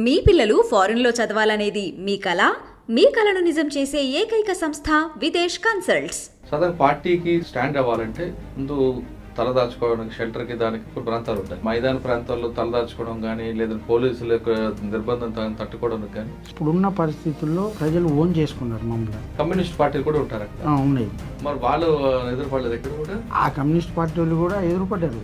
మీ పిల్లలు ఫారెన్లో చదవాలనేది మీ కల? మీ కలను నిజం చేసే ఏకైక సంస్థ విదేశ్ కన్సల్ట్స్. సాధారణ పార్టీకి స్టాండ్ అవ్వాలంటే ముందు తలదాచుకోవడానికి షెల్టర్కి దానికి కొన్ని ప్రాంతాలు ఉంటాయి. మైదాన ప్రాంతాల్లో తలదాచుకోవడం కానీ లేదా పోలీసుల యొక్క నిర్బంధం తట్టుకోవడానికి కానీ ఇప్పుడున్న పరిస్థితుల్లో ప్రజలు ఓన్ చేసుకున్నారు మమ్మల్ని. కమ్యూనిస్ట్ పార్టీలు కూడా ఉంటారు అక్కడ. ఉన్నాయి. మరి వాళ్ళు ఎదురుపడలేదు ఎక్కడ కూడా. ఆ కమ్యూనిస్ట్ పార్టీ వాళ్ళు కూడా ఎదురుపడ్డారు.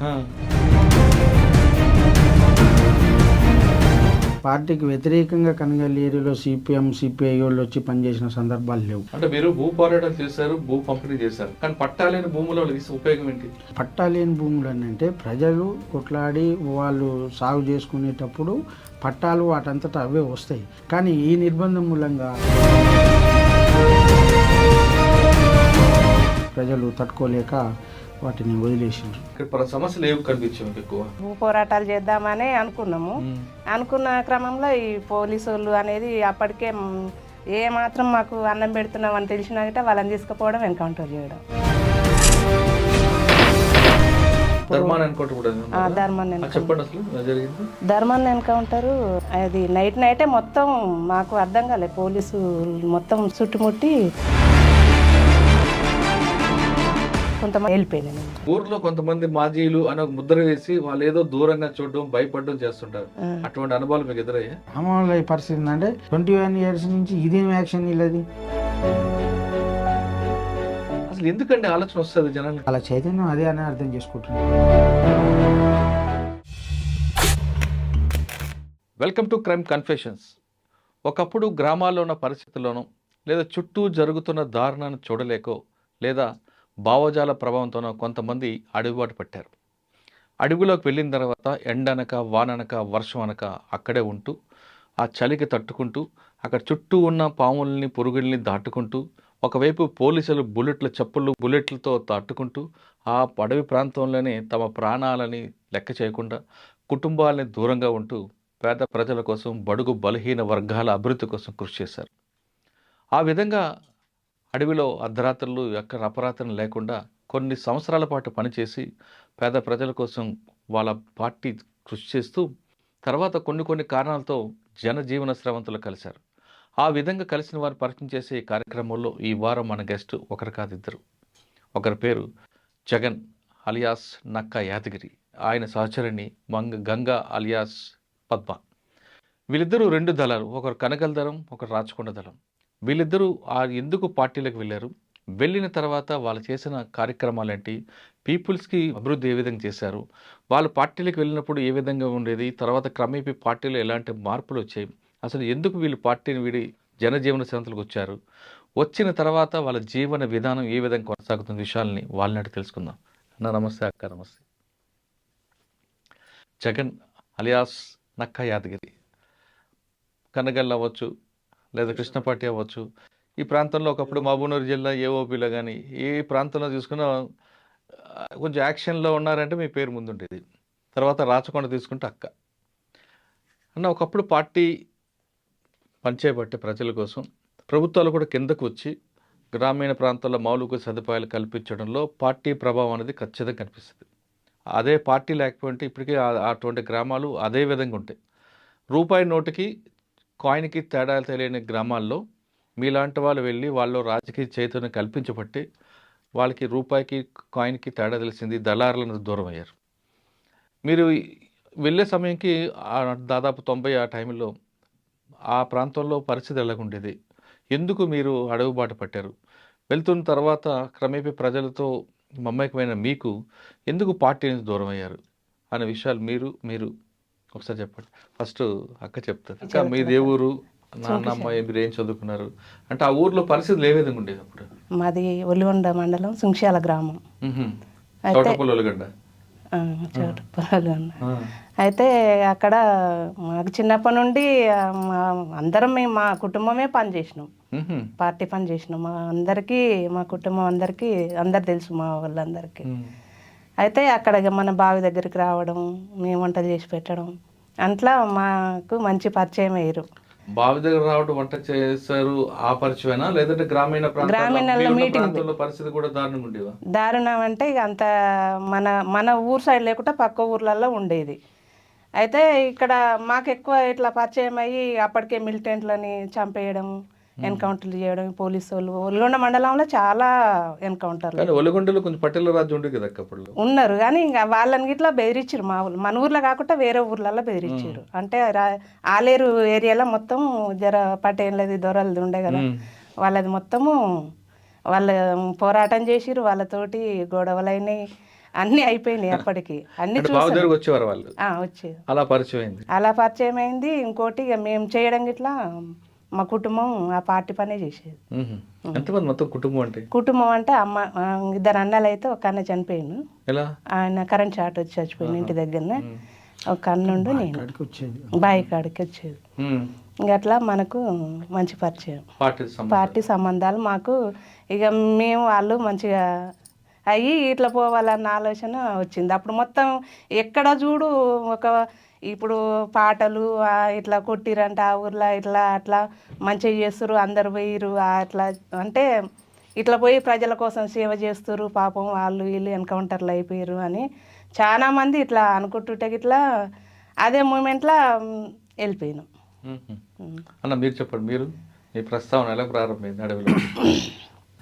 పార్టీకి వ్యతిరేకంగా కనగల్లి ఏరియాలో సిపిఎం సిపిఐ వాళ్ళు వచ్చి పనిచేసిన సందర్భాలు లేవు. అంటే మీరు భూ పోరాటాలు చేశారు, భూ పంపిణీ చేశారు, కానీ పట్టాలేని భూముల ఉపయోగం ఏంటి? పట్టాలేని భూములు అంటే ప్రజలు కొట్లాడి వాళ్ళు సాగు చేసుకునేటప్పుడు పట్టాలు వాటంతటా అవే వస్తాయి. కానీ ఈ నిర్బంధం మూలంగా ప్రజలు తట్టుకోలేక వాటిని వదిలేసిండ్రు. ఇక్కడ సమస్యలు ఏమి కనిపించాయి ఎక్కువ? భూ పోరాటాలు చేద్దామని అనుకున్నాము. అనుకున్న క్రమంలో ఈ పోలీసు వాళ్ళు అనేది అప్పటికే ఏ మాత్రం మాకు అన్నం పెడుతున్నాం అని తెలిసినాక వాళ్ళని తీసుకుపోవడం, ఎన్కౌంటర్ చేయడం. ధర్మాన్ని ఎన్కౌంటర్ అది నైటే మొత్తం మాకు అర్థం కాలే. పోలీసు మొత్తం చుట్టుముట్టి కొంతమంది వెళ్ళిపోయినాయి. ఊర్లో కొంతమంది మాజీలు అని ఒక ముద్ర వేసి వాళ్ళు ఏదో దూరంగా చూడడం, భయపడడం చేస్తుంటారు. అటువంటి అనుభవాలు మీకు ఎదురయ్యా? అమలు పరిస్థితి అంటే 21 years నుంచి ఇదేం యాక్షన్ ఇల్లది. అసలు ఎందుకంటే ఆలోచన వస్తుంది జనాలు? అలా చైతన్యం అదే అని అర్థం చేసుకుంటున్నారు. Welcome to crime confessions. ఒకప్పుడు గ్రామాల్లో ఉన్న పరిస్థితుల్లోనూ లేదా చుట్టూ జరుగుతున్న దారుణాన్ని చూడలేకో లేదా భావజాల ప్రభావంతోనో కొంతమంది అడవిబాటు పట్టారు. అడవిలోకి వెళ్ళిన తర్వాత ఎండనక వాననక వర్షం అనక అక్కడే ఉంటూ ఆ చలికి తట్టుకుంటూ అక్కడ చుట్టూ ఉన్న పాముల్ని పురుగుల్ని దాటుకుంటూ ఒకవైపు పోలీసులు బుల్లెట్లతో తట్టుకుంటూ ఆ అడవి ప్రాంతంలోనే తమ ప్రాణాలని లెక్క చేయకుండా కుటుంబాలని దూరంగా ఉంటూ పేద ప్రజల కోసం, బడుగు బలహీన వర్గాల అభివృద్ధి కోసం కృషి చేశారు. ఆ విధంగా అడవిలో అర్ధరాత్రులు ఎక్కడ అపరాత్రం లేకుండా కొన్ని సంవత్సరాల పాటు పనిచేసి పేద ప్రజల కోసం వాళ్ళ పార్టీ కృషి చేస్తూ తర్వాత కొన్ని కారణాలతో జనజీవన స్రవంతులు కలిశారు. ఆ విధంగా కలిసిన వారు పరిచయం చేసే ఈ కార్యక్రమంలో ఈ వారం మన గెస్ట్ ఒకరు కాదు, ఇద్దరు. ఒకరి పేరు జగన్ అలియాస్ నక్కా యాదగిరి, ఆయన సహచరిణి గంగా అలియాస్ పద్మ. వీళ్ళిద్దరూ 2 దళాలు, ఒకరు కనగల దళం, ఒకరు రాచకొండ దళం. వీళ్ళిద్దరూ ఎందుకు పార్టీలకు వెళ్ళారు, వెళ్ళిన తర్వాత వాళ్ళు చేసిన కార్యక్రమాలు ఏంటి, పీపుల్స్కి అభివృద్ధి ఏ విధంగా చేశారు, వాళ్ళు పార్టీలకు వెళ్ళినప్పుడు ఏ విధంగా ఉండేది, తర్వాత క్రమేపీ పార్టీలో ఎలాంటి మార్పులు వచ్చాయి, అసలు ఎందుకు వీళ్ళు పార్టీని వీడి జనజీవన శాంతులకు వచ్చారు, వచ్చిన తర్వాత వాళ్ళ జీవన విధానం ఏ విధంగా కొనసాగుతున్న విషయాల్ని వాళ్ళని తెలుసుకుందాం. అన్న నమస్తే. అక్క నమస్తే. జగన్ అలియాస్ నక్కా యాదగిరి, కనగల్ అవ్వచ్చు లేదా కృష్ణపాటి అవ్వచ్చు, ఈ ప్రాంతంలో ఒకప్పుడు మహబూబ్నగర్ జిల్లా ఏఓబీలో కానీ ఏ ప్రాంతంలో తీసుకున్నా కొంచెం యాక్షన్లో ఉన్నారంటే మీ పేరు ముందుండేది. తర్వాత రాచకొండ తీసుకుంటే అక్క అన్న. ఒకప్పుడు పార్టీ పనిచేయబట్టే ప్రజల కోసం ప్రభుత్వాలు కూడా కిందకు వచ్చి గ్రామీణ ప్రాంతాల్లో మౌలిక సదుపాయాలు కల్పించడంలో పార్టీ ప్రభావం అనేది ఖచ్చితంగా కనిపిస్తుంది. అదే పార్టీ లేకపోతే ఇప్పటికీ అటువంటి గ్రామాలు అదే విధంగా ఉంటాయి. రూపాయి నోటుకి కాయిన్కి తేడా తెలియని గ్రామాల్లో మీలాంటి వాళ్ళు వెళ్ళి వాళ్ళు రాజకీయ చైతన్యం కల్పించబట్టి వాళ్ళకి రూపాయికి కాయిన్కి తేడా తెలిసింది, దళారులను దూరం అయ్యారు. మీరు వెళ్ళే సమయంకి దాదాపు 90 ఆ టైంలో ఆ ప్రాంతంలో పరిస్థితి ఎలాగుండేది, ఎందుకు మీరు అడవుబాటు పట్టారు, వెళ్తున్న తర్వాత క్రమేపీ ప్రజలతో మమ్మకమైన మీకు ఎందుకు పార్టీ నుంచి దూరం అయ్యారు అనే విషయాలు మీరు ఒకసారి చెప్పండి. ఫస్ట్ అక్క చెప్తారు. అక్క మీది ఏ ఊరు, నాన్నమ్మ మీరు ఏం చదువుకున్నారు అంటే ఆ ఊర్లో పరిస్థితులు ఏ విధంగా ఉండేది అప్పుడు? మాది ఒలిగొండ మండలం సుంక్షాల గ్రామం. అయితే అక్కడ మాకు చిన్నప్పటి నుండి అందరం మా కుటుంబమే పనిచేసినాం, పార్టీ పని చేసినాం. మా కుటుంబం అందరు తెలుసు, మా వాళ్ళందరికీ. అయితే అక్కడ మన బావి దగ్గరికి రావడం, మేము వంటలు చేసి పెట్టడం, అట్లా మాకు మంచి పరిచయం అయ్యారు. బావి దగ్గర రావడం, వంట చేశారు, ఆ పరిచయమేనా లేదంటే గ్రామీణ మీటింగ్ పరిస్థితి కూడా దారుణంగా ఉండేవా? దారుణం అంటే ఇక అంత మన ఊరు సైడ్ లేకుండా పక్క ఊర్లలో ఉండేది. అయితే ఇక్కడ మాకు ఎక్కువ ఇట్లా పరిచయం అయ్యి అప్పటికే మిలిటెంట్లని చంపేయడం, ఎన్కౌంటర్లు చేయడం, పోలీసు వాళ్ళు ఒల్గొండ మండలంలో చాలా ఎన్కౌంటర్లు కానీ ఒలిగొండలో కొంచెం పటేల రాజ్యం ఉండేది కదా అప్పుడు. ఉన్నారు. కానీ ఇంకా వాళ్ళని ఇట్లా బెదిరించారు మా ఊళ్ళు. మన ఊర్లో కాకుండా వేరే ఊర్లలో బెదిరించారు. అంటే ఆలేరు ఏరియాలో మొత్తం జర పటేళ్ళది దొరలది ఉండే కదా, వాళ్ళది మొత్తము వాళ్ళ పోరాటం చేసిరు, వాళ్ళతోటి గొడవలైనాయి, అన్నీ అయిపోయినాయి అప్పటికి. అన్ని బావదేరికి వచ్చేవారు వాళ్ళు, వచ్చేది. అలా పరిచయం అయింది. అలా పరిచయం అయింది. ఇంకోటి ఇక మేము చేయడం ఇట్లా మా కుటుంబం ఆ పార్టీ పనే చేసేది. ఎంతమంది మొత్తం కుటుంబం అంటే? కుటుంబం అంటే అమ్మ, ఇద్దరు అన్నలు అయితే ఒక అన్న చనిపోయిండు. ఎలా? ఆయన కరెంట్ షార్ట్ వచ్చి చచ్చిపోయింది ఇంటి దగ్గరనే. ఒక అన్నుండు, నేను బాయి కాడికి వచ్చేది. ఇంక అట్లా మనకు మంచి పరిచయం, పార్టీ సంబంధాలు మాకు. ఇక మేము వాళ్ళు మంచిగా అయ్యి ఇట్లా పోవాలన్న ఆలోచన వచ్చింది. అప్పుడు మొత్తం ఎక్కడ చూడు ఒక ఇప్పుడు పాటలు ఇట్లా కొట్టిరంట ఆ ఊర్లో, ఇట్లా అట్లా మంచిగా చేస్తారు, అందరు పోయిరు అట్లా. అంటే ఇట్లా పోయి ప్రజల కోసం సేవ చేస్తారు, పాపం వాళ్ళు వీళ్ళు ఎన్కౌంటర్లు అయిపోయారు అని చాలా మంది ఇట్లా అనుకుంటుంటే ఇట్లా అదే మూమెంట్లో వెళ్ళిపోయినాం. అన్న మీరు చెప్పండి, మీరు మీ ప్రస్తావన ఎలా ప్రారంభమైంది అడవిలో?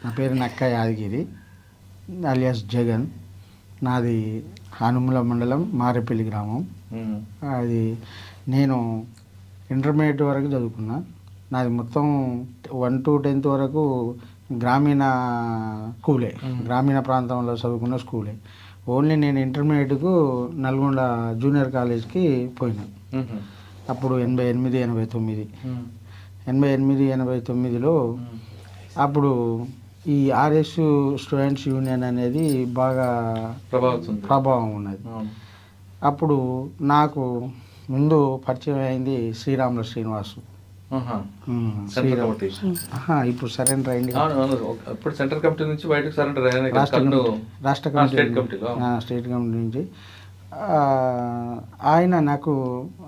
నా పేరు నక్క యాదగిరి అలియాస్ జగన్. నాది హనుమల మండలం మారేపల్లి గ్రామం. అది నేను ఇంటర్మీడియట్ వరకు చదువుకున్నా. నాది మొత్తం 1 to 10th వరకు గ్రామీణ స్కూలే, గ్రామీణ ప్రాంతంలో చదువుకున్న స్కూలే. ఓన్లీ నేను ఇంటర్మీడియట్కు నల్గొండ జూనియర్ కాలేజ్కి పోయినా. అప్పుడు 88, 89. 88, 89లో అప్పుడు ఈ ఆర్ఎస్ స్టూడెంట్స్ యూనియన్ అనేది బాగా ప్రభావం ఉన్నది. అప్పుడు నాకు ముందు పరిచయం అయింది శ్రీరాముల శ్రీనివాసు. ఇప్పుడు సరెండర్ అయింది, సెంట్రల్ కమిటీ నుంచి బయటకు సరెండర్ అయ్యాను, రాష్ట్ర కమిటీ స్టేట్ కమిటీ నుంచి. ఆయన నాకు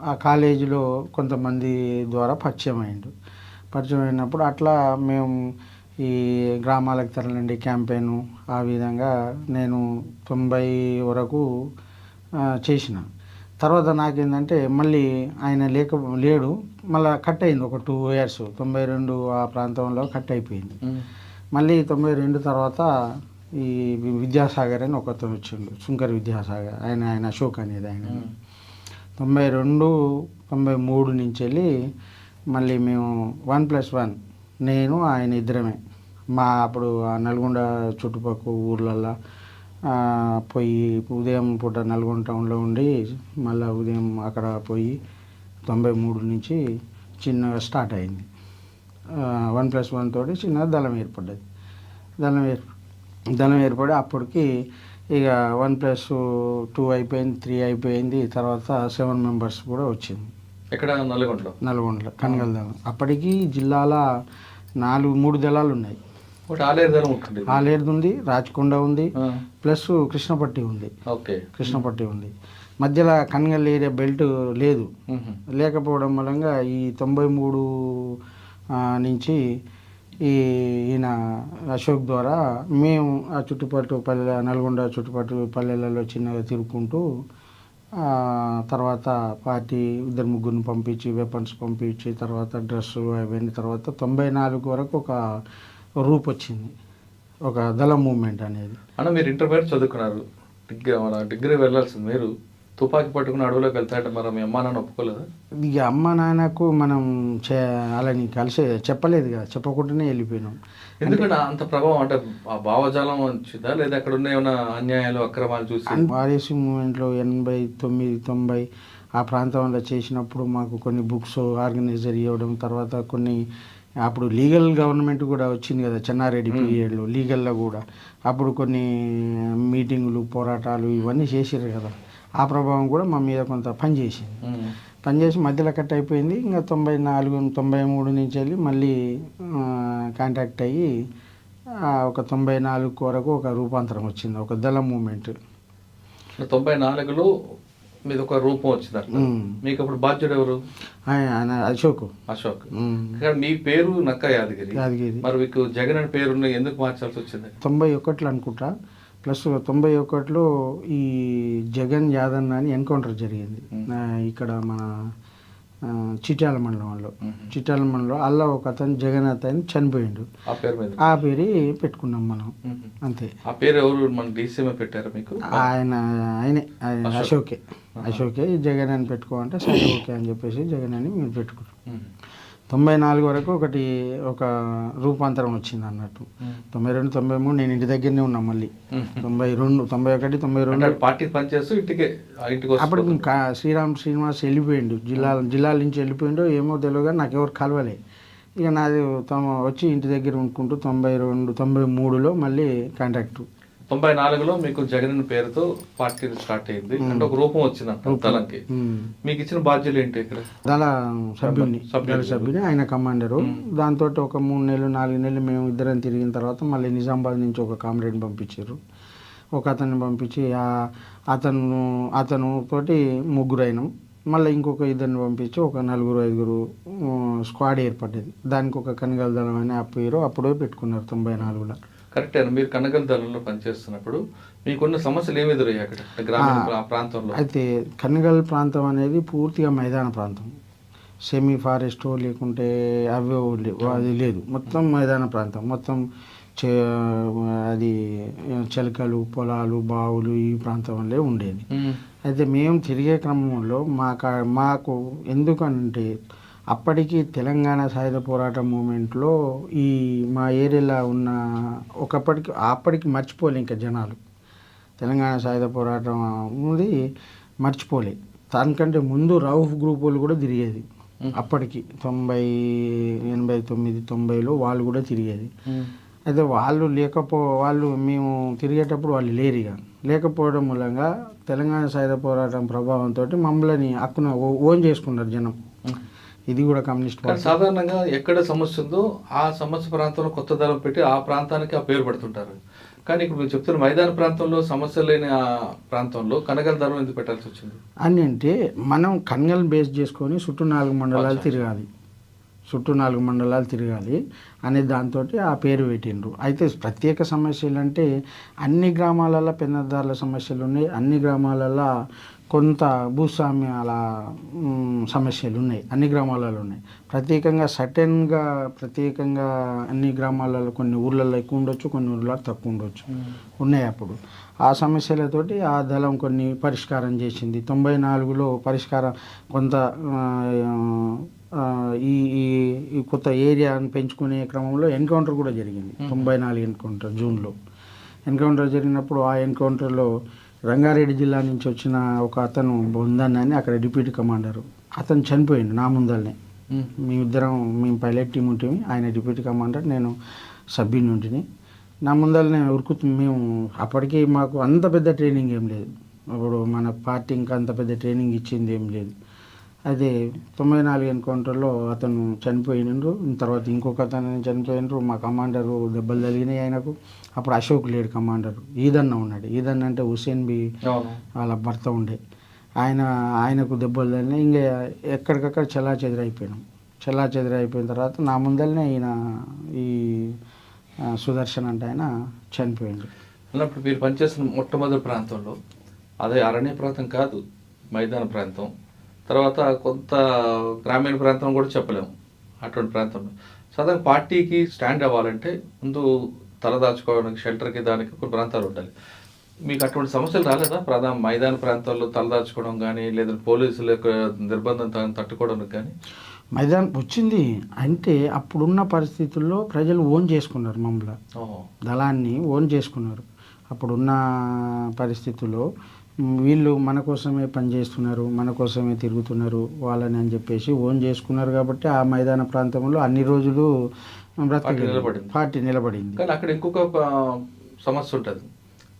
ఆ కాలేజీలో కొంతమంది ద్వారా పరిచయం అయ్యిండు. పరిచయం అయినప్పుడు అట్లా మేము ఈ గ్రామాలకు తరలండి క్యాంపెయిన్ ఆ విధంగా నేను 90 వరకు చేసిన. తర్వాత నాకేంటంటే మళ్ళీ ఆయన లేడు, మళ్ళీ కట్ అయింది ఒక 2 years. 92 ఆ ప్రాంతంలో కట్ అయిపోయింది. మళ్ళీ 92 తర్వాత ఈ విద్యాసాగర్ అని ఒకతను వచ్చిండు, శంకర్ విద్యాసాగర్, ఆయన అశోక్ అనేది ఆయన. 92, 93 నుంచి వెళ్ళి మళ్ళీ మేము 1+1 నేను ఆయన ఇద్దరమే మా అప్పుడు నల్గొండ చుట్టుపక్కల ఊర్లల్లో పోయి ఉదయం పూట నల్గొండ టౌన్లో ఉండి మళ్ళీ ఉదయం అక్కడ పోయి 93 నుంచి చిన్నగా స్టార్ట్ అయింది. 1+1 తోటి చిన్నగా దళం ఏర్పడ్డది. దళం ఏర్పడి అప్పటికి ఇక 1+2 అయిపోయింది, 3 అయిపోయింది. తర్వాత 7 members కూడా వచ్చింది. ఎక్కడ? నల్గొండలో కనగల దళం. అప్పటికి జిల్లాల 3 దళాలు ఉన్నాయి. ఆలేరు ఉంది, రాచకొండ ఉంది, ప్లస్ కృష్ణపట్టి ఉంది. కృష్ణపట్టి ఉంది. మధ్యలో కనగల్ ఏరియా బెల్ట్ లేదు. లేకపోవడం మూలంగా ఈ 93 నుంచి ఈయన అశోక్ ద్వారా మేము ఆ చుట్టుపక్కల పల్లె నల్గొండ చుట్టుపక్కల పల్లెలలో చిన్నగా తిరుగుకుంటూ తర్వాత పార్టీ 2-3 పంపించి వెపన్స్ పంపించి తర్వాత డ్రెస్సు అవన్నీ తర్వాత 94 వరకు ఒక రూప్ వచ్చింది, ఒక దళ మూవ్మెంట్ అనేది. అన్న మీరు ఇంటర్మీడియట్ చదువుకున్నారు, డిగ్రీ వెళ్ళాల్సింది, మీరు తుపాకీ పట్టుకుని అడవులోకి వెళ్తాయంటే మరి మీ అమ్మ నాన్న ఒప్పుకోలేదా? ఇక అమ్మ నాన్నకు మనం అలాని కలిసి చెప్పలేదు కదా, చెప్పకుండానే వెళ్ళిపోయినాం. ఎందుకంటే అంత ప్రభావం అంటే ఆ భావజాలం వచ్చిందా లేదా అక్కడ ఉన్న ఏమైనా అన్యాయాలు అక్రమాలు చూసి? ఆర్ఎస్ మూవ్మెంట్లో 89, 90 ఆ ప్రాంతంలో చేసినప్పుడు మాకు కొన్ని బుక్స్ ఆర్గనైజర్ ఇవ్వడం, తర్వాత కొన్ని అప్పుడు లీగల్ గవర్నమెంట్ కూడా వచ్చింది కదా చెన్నారెడ్డి పీరియడ్లో, లీగల్లో కూడా అప్పుడు కొన్ని మీటింగులు పోరాటాలు ఇవన్నీ చేసారు కదా, ఆ ప్రభావం కూడా మా మీద కొంత పనిచేసి మధ్యలో కట్ అయిపోయింది. ఇంకా 94, 93 నుంచి వెళ్ళి మళ్ళీ కాంటాక్ట్ అయ్యి ఒక 94 వరకు ఒక రూపాంతరం వచ్చింది, ఒక దళ మూమెంట్. 94లో మీద ఒక రూపం వచ్చింది. మీకు అప్పుడు బాధ్యుడు ఎవరు? ఆయన అశోక్. మీ పేరు నక్క యాదగిరి. మరి మీకు జగన్ అని పేరు ఎందుకు మార్చాల్సి వచ్చింది? 91లో అనుకుంటా ప్లస్ 91లో ఈ జగన్ యాదవ్ అని ఎన్కౌంటర్ జరిగింది ఇక్కడ మన చిట్యాల మండలంలో. చిట్యాల మండలంలో అలా ఒక అతను జగన్ అతను చనిపోయిండు. ఆ పేరు పెట్టుకున్నాం మనం అంతే. ఆ పేరు ఎవరు మన డీసీఎం పెట్టారు మీకు? ఆయనే అశోకే జగన్ అని పెట్టుకోమంటే సరే ఓకే అని చెప్పేసి జగన్ అని మేము పెట్టుకున్నాం. 94 వరకు ఒక రూపాంతరం వచ్చింది అన్నట్టు. 92, 93 నేను ఇంటి దగ్గరనే ఉన్నా. మళ్ళీ 92, 91, 92 పార్టీ పనిచేస్తూ ఇంటికి అప్పుడు శ్రీనివాస్ వెళ్ళిపోయిండు. జిల్లాల నుంచి వెళ్ళిపోయిండు ఏమో తెలియదు, నాకు ఎవరు కలవలే. ఇక నాది వచ్చి ఇంటి దగ్గర ఉండుకుంటూ 92, 93లో మళ్ళీ కాంటాక్ట్. 94లో మీకు జగన్ పేరుతో పార్టీ స్టార్ట్ అయింది. అంటే ఒక రూపం వచ్చింది దళంకి. మీకు ఇచ్చిన బాధ్యతలు ఏంటి? ఇక్కడ దళ సభ్యుని ఆయన కమాండరు. దాంతో ఒక 3 నెలలు 4 నెలలు మేము ఇద్దరం తిరిగిన తర్వాత మళ్ళీ నిజామాబాద్ నుంచి ఒక కామ్రేడ్ పంపించారు. ఒక అతన్ని పంపించి అతను తోటి 3 అయినాం. మళ్ళీ ఇంకొక ఇద్దరిని పంపించి ఒక 4, 5 స్క్వాడ్ ఏర్పడ్డది. దానికి ఒక కనగల దళం అని ఆ పేరు అప్పుడే పెట్టుకున్నారు 94లో. కరెక్టే. మీరు కనగల దళంలో పనిచేస్తున్నప్పుడు మీకున్న సమస్యలు ఏమి ఎదురయ్యాయి అక్కడ గ్రామీణ ప్రాంతంలో? అయితే కనగల్ ప్రాంతం అనేది పూర్తిగా మైదాన ప్రాంతం. సెమీ ఫారెస్ట్ లేకుంటే అవే అది లేదు, మొత్తం మైదాన ప్రాంతం. మొత్తం అది చెలకలు, పొలాలు, బావులు ఈ ప్రాంతంలో ఉండేది. అయితే మేము తిరిగే క్రమంలో మాకు ఎందుకంటే అప్పటికి తెలంగాణ సాయుధ పోరాట మూమెంట్లో ఈ మా ఏరియాలో ఉన్న అప్పటికి మర్చిపోలే ఇంకా జనాలు. తెలంగాణ సాయుధ పోరాటం ఉంది మర్చిపోలే. దానికంటే ముందు రౌఫ్ గ్రూప్ వాళ్ళు కూడా తిరిగేది అప్పటికి 89, 90లో వాళ్ళు కూడా తిరిగేది. అయితే వాళ్ళు మేము తిరిగేటప్పుడు వాళ్ళు లేకపోవడం మూలంగా తెలంగాణ సాయుధ పోరాటం ప్రభావంతో మమ్మల్ని అక్కున ఓన్ చేసుకున్నారు జనం. ఇది కూడా కమ్యూనిస్ట్ పార్టీ. సాధారణంగా ఎక్కడ సమస్య ఉందో ఆ సమస్య ప్రాంతంలో కొత్త దళం పెట్టి ఆ ప్రాంతానికి ఆ పేరు పెడుతుంటారు. కానీ ఇప్పుడు మీరు చెప్తున్న మైదాన ప్రాంతంలో సమస్య లేని ఆ ప్రాంతంలో కనగల దళం ఎందుకు పెట్టాల్సి వచ్చింది అని అంటే మనం కనగల్ బేస్ చేసుకొని చుట్టూ 4 మండలాలు తిరగాలి అనే దాంతో ఆ పేరు పెట్టిండ్రు. అయితే ప్రత్యేక సమస్యలు అంటే అన్ని గ్రామాలలో పెద్దదారుల సమస్యలు ఉన్నాయి, అన్ని గ్రామాలలో కొంత భూస్వామ్యాల సమస్యలు ఉన్నాయి, అన్ని గ్రామాలలో ఉన్నాయి. ప్రత్యేకంగా అన్ని గ్రామాలలో కొన్ని ఊర్లలో ఎక్కువ ఉండొచ్చు, కొన్ని ఊర్లలో తక్కువ ఉండొచ్చు ఉన్నాయి. అప్పుడు ఆ సమస్యలతోటి ఆ దళం కొన్ని పరిష్కారం చేసింది. 94లో పరిష్కారం కొంత ఈ కొత్త ఏరియాను పెంచుకునే క్రమంలో ఎన్కౌంటర్ కూడా జరిగింది. 94 ఎన్కౌంటర్ జూన్లో ఎన్కౌంటర్ జరిగినప్పుడు ఆ ఎన్కౌంటర్లో రంగారెడ్డి జిల్లా నుంచి వచ్చిన ఒక అతను బొందన్ అని అక్కడ డిప్యూటీ కమాండరు, అతను చనిపోయిండు నా ముందరనే. మేము పైలట్ టీం ఉంటుంది, ఆయన డిప్యూటీ కమాండర్, నేను సభ్యుని ఉంటిని. నా ముందరనే మేము అప్పటికి మాకు అంత పెద్ద ట్రైనింగ్ ఏం లేదు. అప్పుడు మన పార్టీ ఇంకా అంత పెద్ద ట్రైనింగ్ ఇచ్చింది ఏం లేదు. అదే 94 ఎన్కౌంటర్లో అతను చనిపోయినారు. తర్వాత ఇంకొక అతను చనిపోయినారు. మా కమాండరు దెబ్బలు తగిలినాయి ఆయనకు. అప్పుడు అశోక్ లేడు కమాండరు, ఈదన్న ఉన్నాడు. ఈదన్న అంటే హుసేన్ బి వాళ్ళ భర్త ఉండే ఆయనకు దెబ్బలు తగిలినాయి. ఇంకా ఎక్కడికక్కడ చెల్లాచెదరైపోయిన తర్వాత నా ముందరనే ఈయన ఈ సుదర్శన్ అంటే ఆయన చనిపోయింది. అన్నప్పుడు మీరు పనిచేసిన మొట్టమొదటి ప్రాంతంలో అదే అరణ్య ప్రాంతం కాదు, మైదాన ప్రాంతం, తర్వాత కొంత గ్రామీణ ప్రాంతం కూడా చెప్పలేము. అటువంటి ప్రాంతంలో సాధారణ పార్టీకి స్టాండ్ అవ్వాలంటే ముందు తలదాచుకోవడానికి షెల్టర్కి దానికి కొన్ని ప్రాంతాలు ఉండాలి. మీకు అటువంటి సమస్యలు రాలేదా? మైదాన ప్రాంతాల్లో తలదాచుకోవడం కానీ లేదా పోలీసుల యొక్క నిర్బంధం తట్టుకోవడానికి కానీ? మైదానం వచ్చింది అంటే అప్పుడున్న పరిస్థితుల్లో ప్రజలు ఓన్ చేసుకున్నారు, మమ్మల్ని దళాన్ని ఓన్ చేసుకున్నారు. అప్పుడున్న పరిస్థితుల్లో వీళ్ళు మన కోసమే పనిచేస్తున్నారు, మన కోసమే తిరుగుతున్నారు వాళ్ళని అని చెప్పేసి ఓన్ చేసుకున్నారు. కాబట్టి ఆ మైదాన ప్రాంతంలో అన్ని రోజులు పార్టీ నిలబడింది. కానీ అక్కడ ఇంకొక సమస్య ఉంటుంది,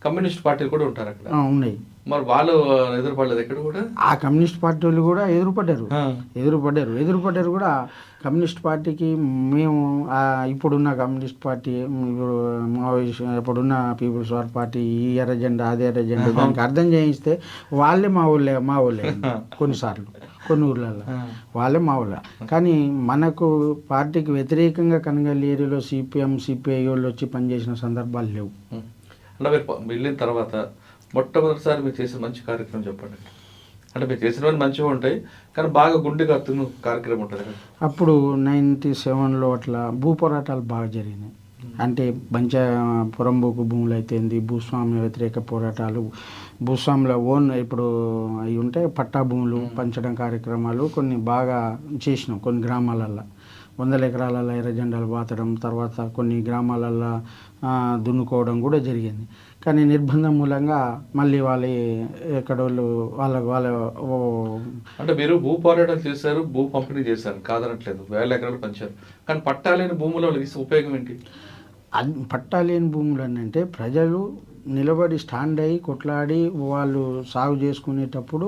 కమ్యూనిస్ట్ పార్టీలు కూడా ఉంటారు అక్కడ. ఉన్నాయి. మరి వాళ్ళు ఎదురుపడలేదు ఎక్కడ కూడా? ఆ కమ్యూనిస్ట్ పార్టీ వాళ్ళు కూడా ఎదురుపడ్డారు కూడా. కమ్యూనిస్ట్ పార్టీకి మేము ఇప్పుడున్న కమ్యూనిస్ట్ పార్టీ, ఇప్పుడున్న పీపుల్స్ వార్ పార్టీ, ఈ ఎర్రజెండా అదే ఎర్రజెండా దానికి అర్థం చేయిస్తే వాళ్ళే మా ఊళ్ళే కొన్నిసార్లు కొన్ని ఊర్లలో వాళ్ళే మా ఊళ్ళో. కానీ మనకు పార్టీకి వ్యతిరేకంగా కనగల్ ఏరియాలో సిపిఎం సిపిఐ వాళ్ళు వచ్చి పనిచేసిన సందర్భాలు లేవు. అంటే మీరు వెళ్ళిన తర్వాత మొట్టమొదటిసారి మీరు చేసిన మంచి కార్యక్రమం చెప్పండి. అంటే మీరు చేసినవన్నీ మంచిగా ఉంటాయి, కానీ బాగా గుండె కత్తున్న కార్యక్రమం ఉంటుంది కదా. అప్పుడు 97లో అట్లా భూ పోరాటాలు బాగా జరిగినాయి. అంటే పురంబోకు భూములు అయితేంది, భూస్వామ్య వ్యతిరేక పోరాటాలు, భూస్వాముల ఓన్ ఇప్పుడు అవి ఉంటే పట్టా భూములు పంచడం కార్యక్రమాలు కొన్ని బాగా చేసినాం. కొన్ని గ్రామాలల్లో 100 ఎకరాలలో ఎర్ర జెండాలు బాతడం, తర్వాత కొన్ని గ్రామాలల్లో దున్నుకోవడం కూడా జరిగింది. కానీ నిర్బంధం మూలంగా మళ్ళీ ఎక్కడోళ్ళు వాళ్ళ అంటే మీరు భూ పోరాటాలు చేశారు, భూ పంపిణీ చేశారు, కాదనట్లేదు, 1000 ఎకరాలు పంచారు, కానీ పట్టాలేని భూముల ఉపయోగం ఏంటి? పట్టాలేని భూములు అని అంటే ప్రజలు నిలబడి స్టాండ్ అయ్యి కొట్లాడి వాళ్ళు సాగు చేసుకునేటప్పుడు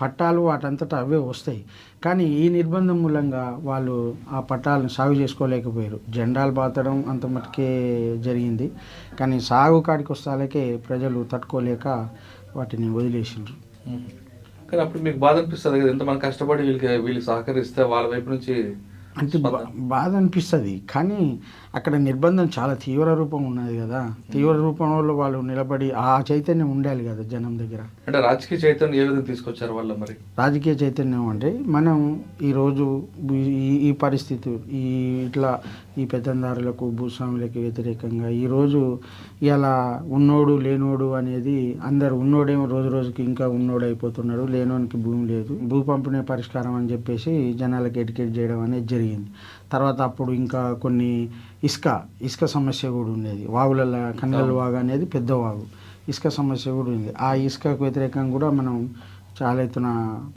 పట్టాలు వాటంతటా అవే వస్తాయి. కానీ ఈ నిర్బంధం మూలంగా వాళ్ళు ఆ పట్టాలను సాగు చేసుకోలేకపోయారు. జెండాలు బాతడం అంత మటుకే జరిగింది, కానీ సాగు కాడికి వస్తాలకే ప్రజలు తట్టుకోలేక వాటిని వదిలేసిండ్రు. కానీ అప్పుడు మీకు బాధ అనిపిస్తుంది కదా, ఎంతమంది కష్టపడి వీళ్ళకి సహకరిస్తే వాళ్ళ వైపు నుంచి అంటే బాధ అనిపిస్తుంది. కానీ అక్కడ నిర్బంధం చాలా తీవ్ర రూపం ఉన్నది కదా. తీవ్ర రూపంలో వాళ్ళు నిలబడి ఆ చైతన్యం ఉండాలి కదా జనం దగ్గర. అంటే రాజకీయ చైతన్యం ఏ విధంగా తీసుకొచ్చారు వాళ్ళ? మరి రాజకీయ చైతన్యం అంటే మనం ఈరోజు ఈ పరిస్థితి ఇట్లా ఈ పెత్తందారులకు భూస్వాములకు వ్యతిరేకంగా ఈరోజు ఇలా ఉన్నోడు లేనోడు అనేది అందరు ఉన్నోడేమో రోజు రోజుకి ఇంకా ఉన్నోడు అయిపోతున్నాడు, లేనోనికి భూమి లేదు, భూ పంపిణీ పరిష్కారం అని చెప్పేసి జనాలకు ఎడ్యుకేట్ చేయడం అనేది జరిగింది. తర్వాత అప్పుడు ఇంకా కొన్ని ఇసుక సమస్య కూడా ఉండేది. వాగులలో కన్నెల వాగు అనేది పెద్ద వాగు, ఇసుక సమస్య కూడా ఉంది. ఆ ఇసుకకు వ్యతిరేకంగా కూడా మనం చాలా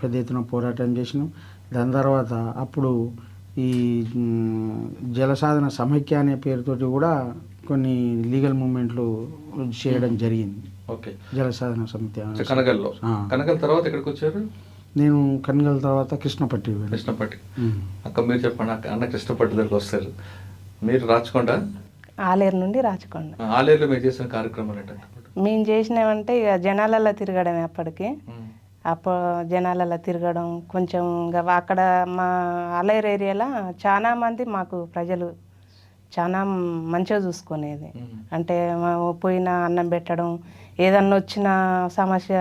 పెద్ద ఎత్తున పోరాటం చేసినాం. దాని తర్వాత అప్పుడు ఈ జలసాధన సమైక్య అనే పేరుతోటి కూడా కొన్ని లీగల్ మూవ్మెంట్లు చేయడం జరిగింది. ఓకే, జలసాధన సమితి కనగల్లో. కనగల్ తర్వాత ఎక్కడికి వచ్చారు? నేను కనగల్ తర్వాత కృష్ణపట్టి. అక్క మీరు చెప్పండి, అన్న కృష్ణపట్టి దగ్గరికి వస్తారు, మీరు రాచకొండ? ఆలేరు నుండి రాచకొండ. ఆలేరులో మీరు చేసిన కార్యక్రమాలు ఏంటంటే? మేము చేసినామంటే ఇక జనాలలో తిరగడమే. అప్పటికి జనాలలో తిరగడం కొంచెం ఇంకా అక్కడ మా ఆలేరు ఏరియాలో చాలా మంది మాకు ప్రజలు చాలా మంచిగా చూసుకునేది. అంటే పోయిన అన్నం పెట్టడం, ఏదన్నా వచ్చిన సమస్య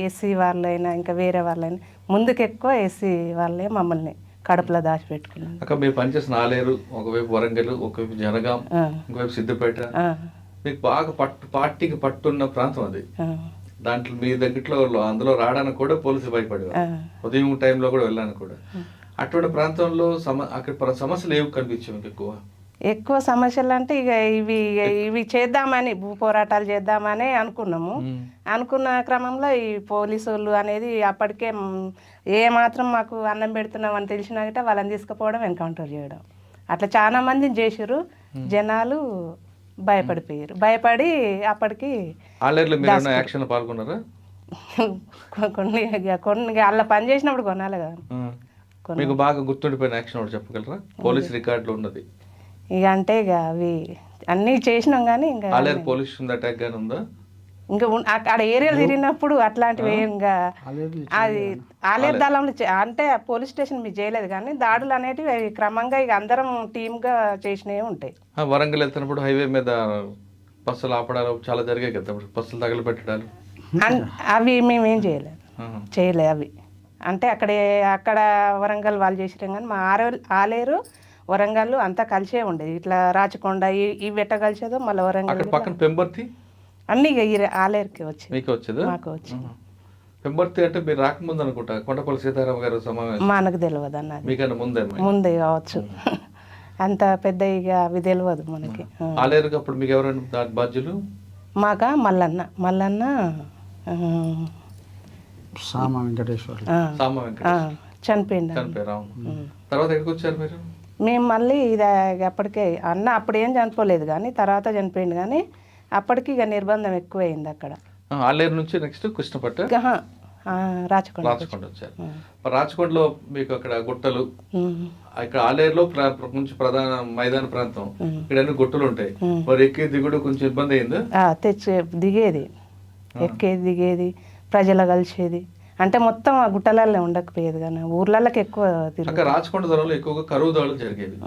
ఎస్సీ వాళ్ళైనా ఇంకా వేరే వాళ్ళైనా ముందుకు ఎక్కువ ఎస్సీ వాళ్ళే మమ్మల్ని కడుపులో దాచిపెట్టుకున్నాం. అక్కడ మీరు పనిచేసిన ఆలేరు, ఒకవైపు వరంగల్, ఒకవైపు జనగాం, ఇంకోవైపు సిద్దిపేట, మీకు బాగా పార్టీకి పట్టున్న ప్రాంతం అది. దాంట్లో మీ దగ్గరలో అందులో రావడానికి కూడా పోలీసులు భయపడేవారు, ఉదయం టైంలో కూడా వెళ్ళడానికి కూడా. అటువంటి ప్రాంతంలో అక్కడ సమస్యలు ఏవి కనిపించాయి? ఎక్కువ సమస్యలు అంటే ఇక ఇవి చేద్దామని, భూ పోరాటాలు చేద్దామని అనుకున్నాము. అనుకున్న క్రమంలో ఈ పోలీసు వాళ్ళు అనేది అప్పటికే ఏ మాత్రం మాకు అన్నం పెడుతున్నాం అని తెలిసినాక వాళ్ళని తీసుకుపోవడం, ఎన్కౌంటర్ చేయడం, అట్లా చాలా మందిని చేసారు. జనాలు భయపడిపోయారు. భయపడి అప్పటికి కొన్ని అలా పని చేసినప్పుడు కొనాలి కదా. మీకు బాగా గుర్తుండిపోయిన యాక్షన్ ఒకటి చెప్పగలరా? పోలీస్ రికార్డులో ఉన్నది ఇక అంటే ఇక అవి అన్నీ చేసినాం. కానీ ఇంకా పోలీస్ అటాక్ గానీ ఉందా? ఇంకా అక్కడ ఏరియాలు తిరిగినప్పుడు అట్లాంటివి ఇంకా అది ఆలేరు దళంలో అంటే పోలీస్ స్టేషన్ మీరు చేయలేదు, కానీ దాడులు అనేటివి అవి క్రమంగా ఇక అందరం టీమ్గా చేసినవి ఉంటాయి. వరంగల్ వెళ్తున్నప్పుడు హైవే మీద బస్సులు ఆపడాలు చాలా జరిగాయి కదా, బస్సులు తగలబెట్టడాలు అవి మేమేం చేయలేదు అవి. అంటే అక్కడ వరంగల్ వాళ్ళు చేసినాం, కానీ మా ఆలేరు వరంగల్ అంతా కలిసే ఉండేది. ఇట్లా రాచకొండ ఈ వెట్ట కలిసేదో మళ్ళీ వరంగల్ పక్కన పెంబర్తి అన్ని ఆలేరుకి వచ్చి మాకు వచ్చి. పెంబర్తి అంటే మీరు రాకముందు అనుకుంటా, కొండపల్లి సీతారామ గారు సమావేశం మనకు తెలియదు అన్నది, మీకన్నా ముందే కావచ్చు. అంత పెద్ద ఇక అవి తెలియదు మనకి. ఆలేరుకి అప్పుడు మీకు ఎవరైనా బాధ్యులు? మాకా మల్లన్న సామ వెంకటేశ్వర చనిపోయింది. తర్వాత ఎక్కడికి వచ్చారు మీరు? మేము మళ్ళీ ఇది అప్పటికే అన్న అప్పుడు ఏం చనిపోలేదు, కానీ తర్వాత చనిపోయింది. కానీ అప్పటికి ఇక నిర్బంధం ఎక్కువైంది అక్కడ. ఆలేరు నుంచి నెక్స్ట్ కృష్ణపట్ట, రాచకొండ వచ్చారు. రాచకొండలో మీకు అక్కడ గుట్టలు, ఇక్కడ ఆలేరులో కొంచెం ప్రధాన మైదాన ప్రాంతం, ఇక్కడ అన్ని గుట్టలు ఉంటాయి. మరి ఎక్కే దిగుడు కొంచెం ఇబ్బంది అయిందా? దిగేది, ఎక్కేది దిగేది, ప్రజలు కలిసేది. అంటే మొత్తం ఆ గుట్టలలో ఉండకపోయేది, కానీ ఊర్లకి ఎక్కువ. రాచకొండ ధరలో ఎక్కువగా కరువు దాడులు జరిగేవి.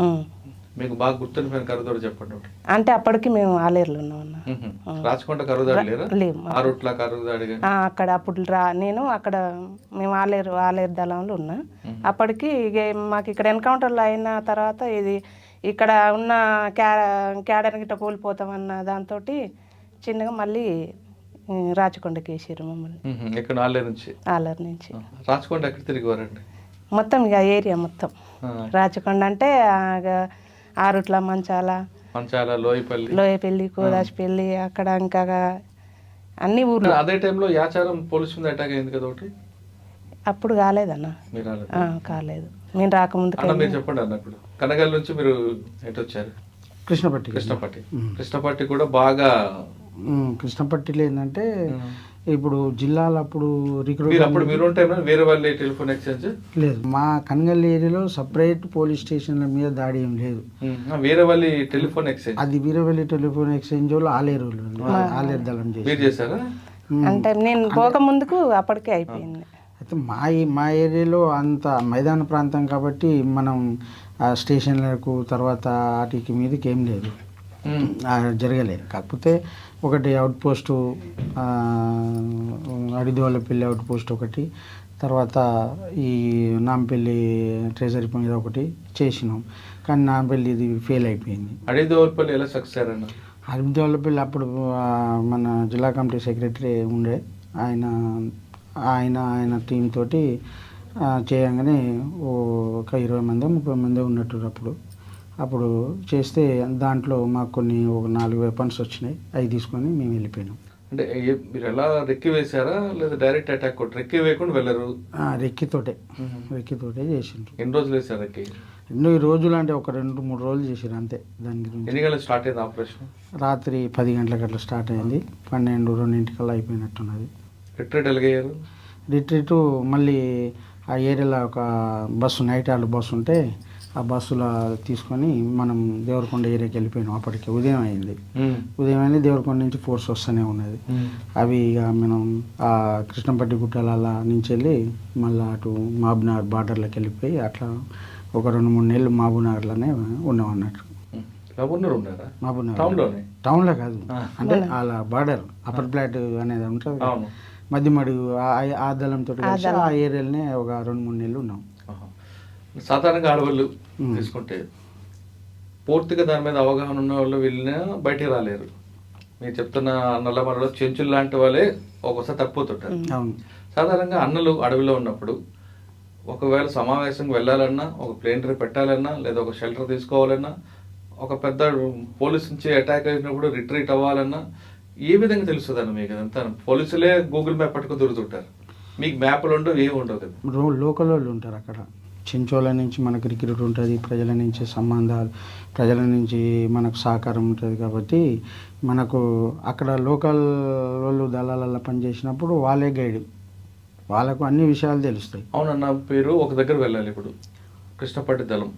మీకు బాగా గుర్తుండిపోయిన కరుదోడు చెప్పండి ఒకటి. అంటే అప్పటికి మేము ఆలేరులో ఉన్నాం అన్న. రాచకొండ కరుదాడు లేరా? లేము. ఆ రూట్ల కరుదాడు అక్కడ అప్పుడు నేను అక్కడ మేము ఆలేరు దళంలో ఉన్నా. అప్పటికి ఇక మాకు ఇక్కడ ఎన్కౌంటర్లు అయిన తర్వాత ఇది ఇక్కడ ఉన్న క్యాడర్ గిట్ట కోల్పోతామన్న దాంతో చిన్నగా మళ్ళీ రాచకొండకి వేసారు మమ్మల్ని. ఇక్కడ ఆలేరు నుంచి. ఆలేరు నుంచి రాచకొండ ఎక్కడ తిరిగి వారండి? మొత్తం ఇక ఏరియా మొత్తం రాచకొండ అంటే ఆరుట్ల మంచాల లోయపల్లి కోదాసిపల్లి అక్కడ ఇంకా అన్ని ఊర్లు. అదే టైంలో యాచారం పోలీసు మీద అటాక్ అయింది కదా ఒకటి? అప్పుడు కాలేదన్న, కాలేదు. మేము రాకముందు మీరు చెప్పండి అన్న. ఇప్పుడు కనగల్ నుంచి మీరు ఎటు వచ్చారు? కృష్ణపట్టి కూడా బాగా. కృష్ణపట్టిలో ఏంటంటే ఇప్పుడు జిల్లాలో అప్పుడు వేరే వాళ్ళ టెలిఫోన్ ఎక్స్చేంజ్ లేదు. మా కనగల్ ఏరియాలో సపరేట్ పోలీస్ స్టేషన్ల మీద దాడి ఏం లేదు. వేరే వాళ్ళ టెలిఫోన్ ఎక్స్చేంజ్, అది వీరవల్లి టెలిఫోన్ ఎక్స్చేంజ్ వాళ్ళు ఆలేరు దళం చేశారా? అంటే నేను పోకముందుకు అప్పటికే అయిపోయింది. అయితే మా ఏరియాలో అంత మైదాన ప్రాంతం కాబట్టి మనం స్టేషన్లకు తర్వాత వాటికి మీదకి ఏం లేదు, జరగలేదు. కాకపోతే ఒకటి అవుట్ పోస్టు అడిదోళ్ళపల్లి అవుట్ పోస్ట్ ఒకటి, తర్వాత ఈ నాంపల్లి ట్రెజరీ మీద ఒకటి చేసినాం. కానీ నాంపల్లి ఇది ఫెయిల్ అయిపోయింది. అడిదోళ్ళపల్లి ఎలా సక్సెస్ అన్న? అడిదోళ్ళపల్లి అప్పుడు మన జిల్లా కమిటీ సెక్రటరీ ఉండే ఆయన టీం తోటి చేయగానే ఒక 20 మంది 30 మంది ఉన్నట్టు అప్పుడు చేస్తే దాంట్లో మాకు ఒక 4 వెపన్స్ వచ్చినాయి. అవి తీసుకొని మేము వెళ్ళిపోయినాం. అంటే మీరు ఎలా రెక్కి వేసారా లేదా డైరెక్ట్ అటాక్? రెక్కి వేయకుండా వెళ్ళరు? రెక్కితోటే చేసిండ్రు. ఎన్ని రోజులు వేసారు రెక్కి? ఎన్నో రోజులు అంటే ఒక 2-3 రోజులు చేసారు అంతే. దాని గురించి ఎన్ని గంటలకు స్టార్ట్ అయింది ఆపరేషన్? రాత్రి 10 గంటలకు అట్లా స్టార్ట్ అయింది. 12-2 అయిపోయినట్టున్నది. రిట్రీట్ ఎలాగయ్యారు? రిట్రీట్ మళ్ళీ ఆ ఏరియాలో ఒక బస్సు, నైట్ ఆల్ బస్సు ఉంటే ఆ బస్సులో తీసుకొని మనం దేవరకొండ ఏరియాకి వెళ్ళిపోయినాం. అప్పటికి ఉదయం అయింది. దేవరకొండ నుంచి ఫోర్స్ వస్తూనే ఉన్నది. అవి ఇక మనం ఆ కృష్ణపట్టి గుట్టల నుంచి వెళ్ళి మళ్ళీ అటు మహబూబ్నగర్ బార్డర్లోకి వెళ్ళిపోయి అట్లా ఒక 2-3 నెలలు మహబూబ్నగర్లోనే ఉన్నాం అన్నట్టు. మహబూబ్నగర్ టౌన్లో కాదు, అంటే అలా బార్డర్ అప్పర్ ప్లాట్ అనేది ఉంటుంది, మధ్యమడుగు ఆ దళంతో ఆ ఏరియాలోనే ఒక 2-3 నెలలు ఉన్నాం. సాధారణంగా ఆడవాళ్ళు తీసుకుంటే పూర్తిగా దాని మీద అవగాహన ఉన్న వాళ్ళు వెళ్ళినా బయటికి రాలేరు. మీరు చెప్తున్న నల్లమలలో చెంచులు లాంటి వాళ్ళే ఒక్కోసారి తప్పిపోతుంటారు. సాధారణంగా అన్నలు అడవిలో ఉన్నప్పుడు ఒకవేళ సమావేశంకి వెళ్ళాలన్నా, ఒక ప్లేన్ ట్రిప్ పెట్టాలన్నా, లేదా ఒక షెల్టర్ తీసుకోవాలన్నా, ఒక పెద్ద పోలీస్ నుంచి అటాక్ అయినప్పుడు రిట్రీట్ అవ్వాలన్నా ఏ విధంగా తెలుస్తుంది అన్న మీకు? అదంతా పోలీసులే గూగుల్ మ్యాప్ పట్టుకుని దొరుకుతుంటారు, మీకు మ్యాప్లు ఉండవు, ఏమి ఉండవు కదా. లోకల్ వాళ్ళు ఉంటారు అక్కడ. చెంచోల నుంచి మనకు రిక్రూట్ ఉంటుంది, ప్రజల నుంచి సంబంధాలు, ప్రజల నుంచి మనకు సహకారం ఉంటుంది. కాబట్టి మనకు అక్కడ లోకల్ వాళ్ళు దళాలలో పనిచేసినప్పుడు వాళ్ళే గైడ్, వాళ్ళకు అన్ని విషయాలు తెలుస్తాయి. అవునన్న, మీరు ఒక దగ్గర వెళ్ళాలి. ఇప్పుడు కృష్ణపట్టి దళం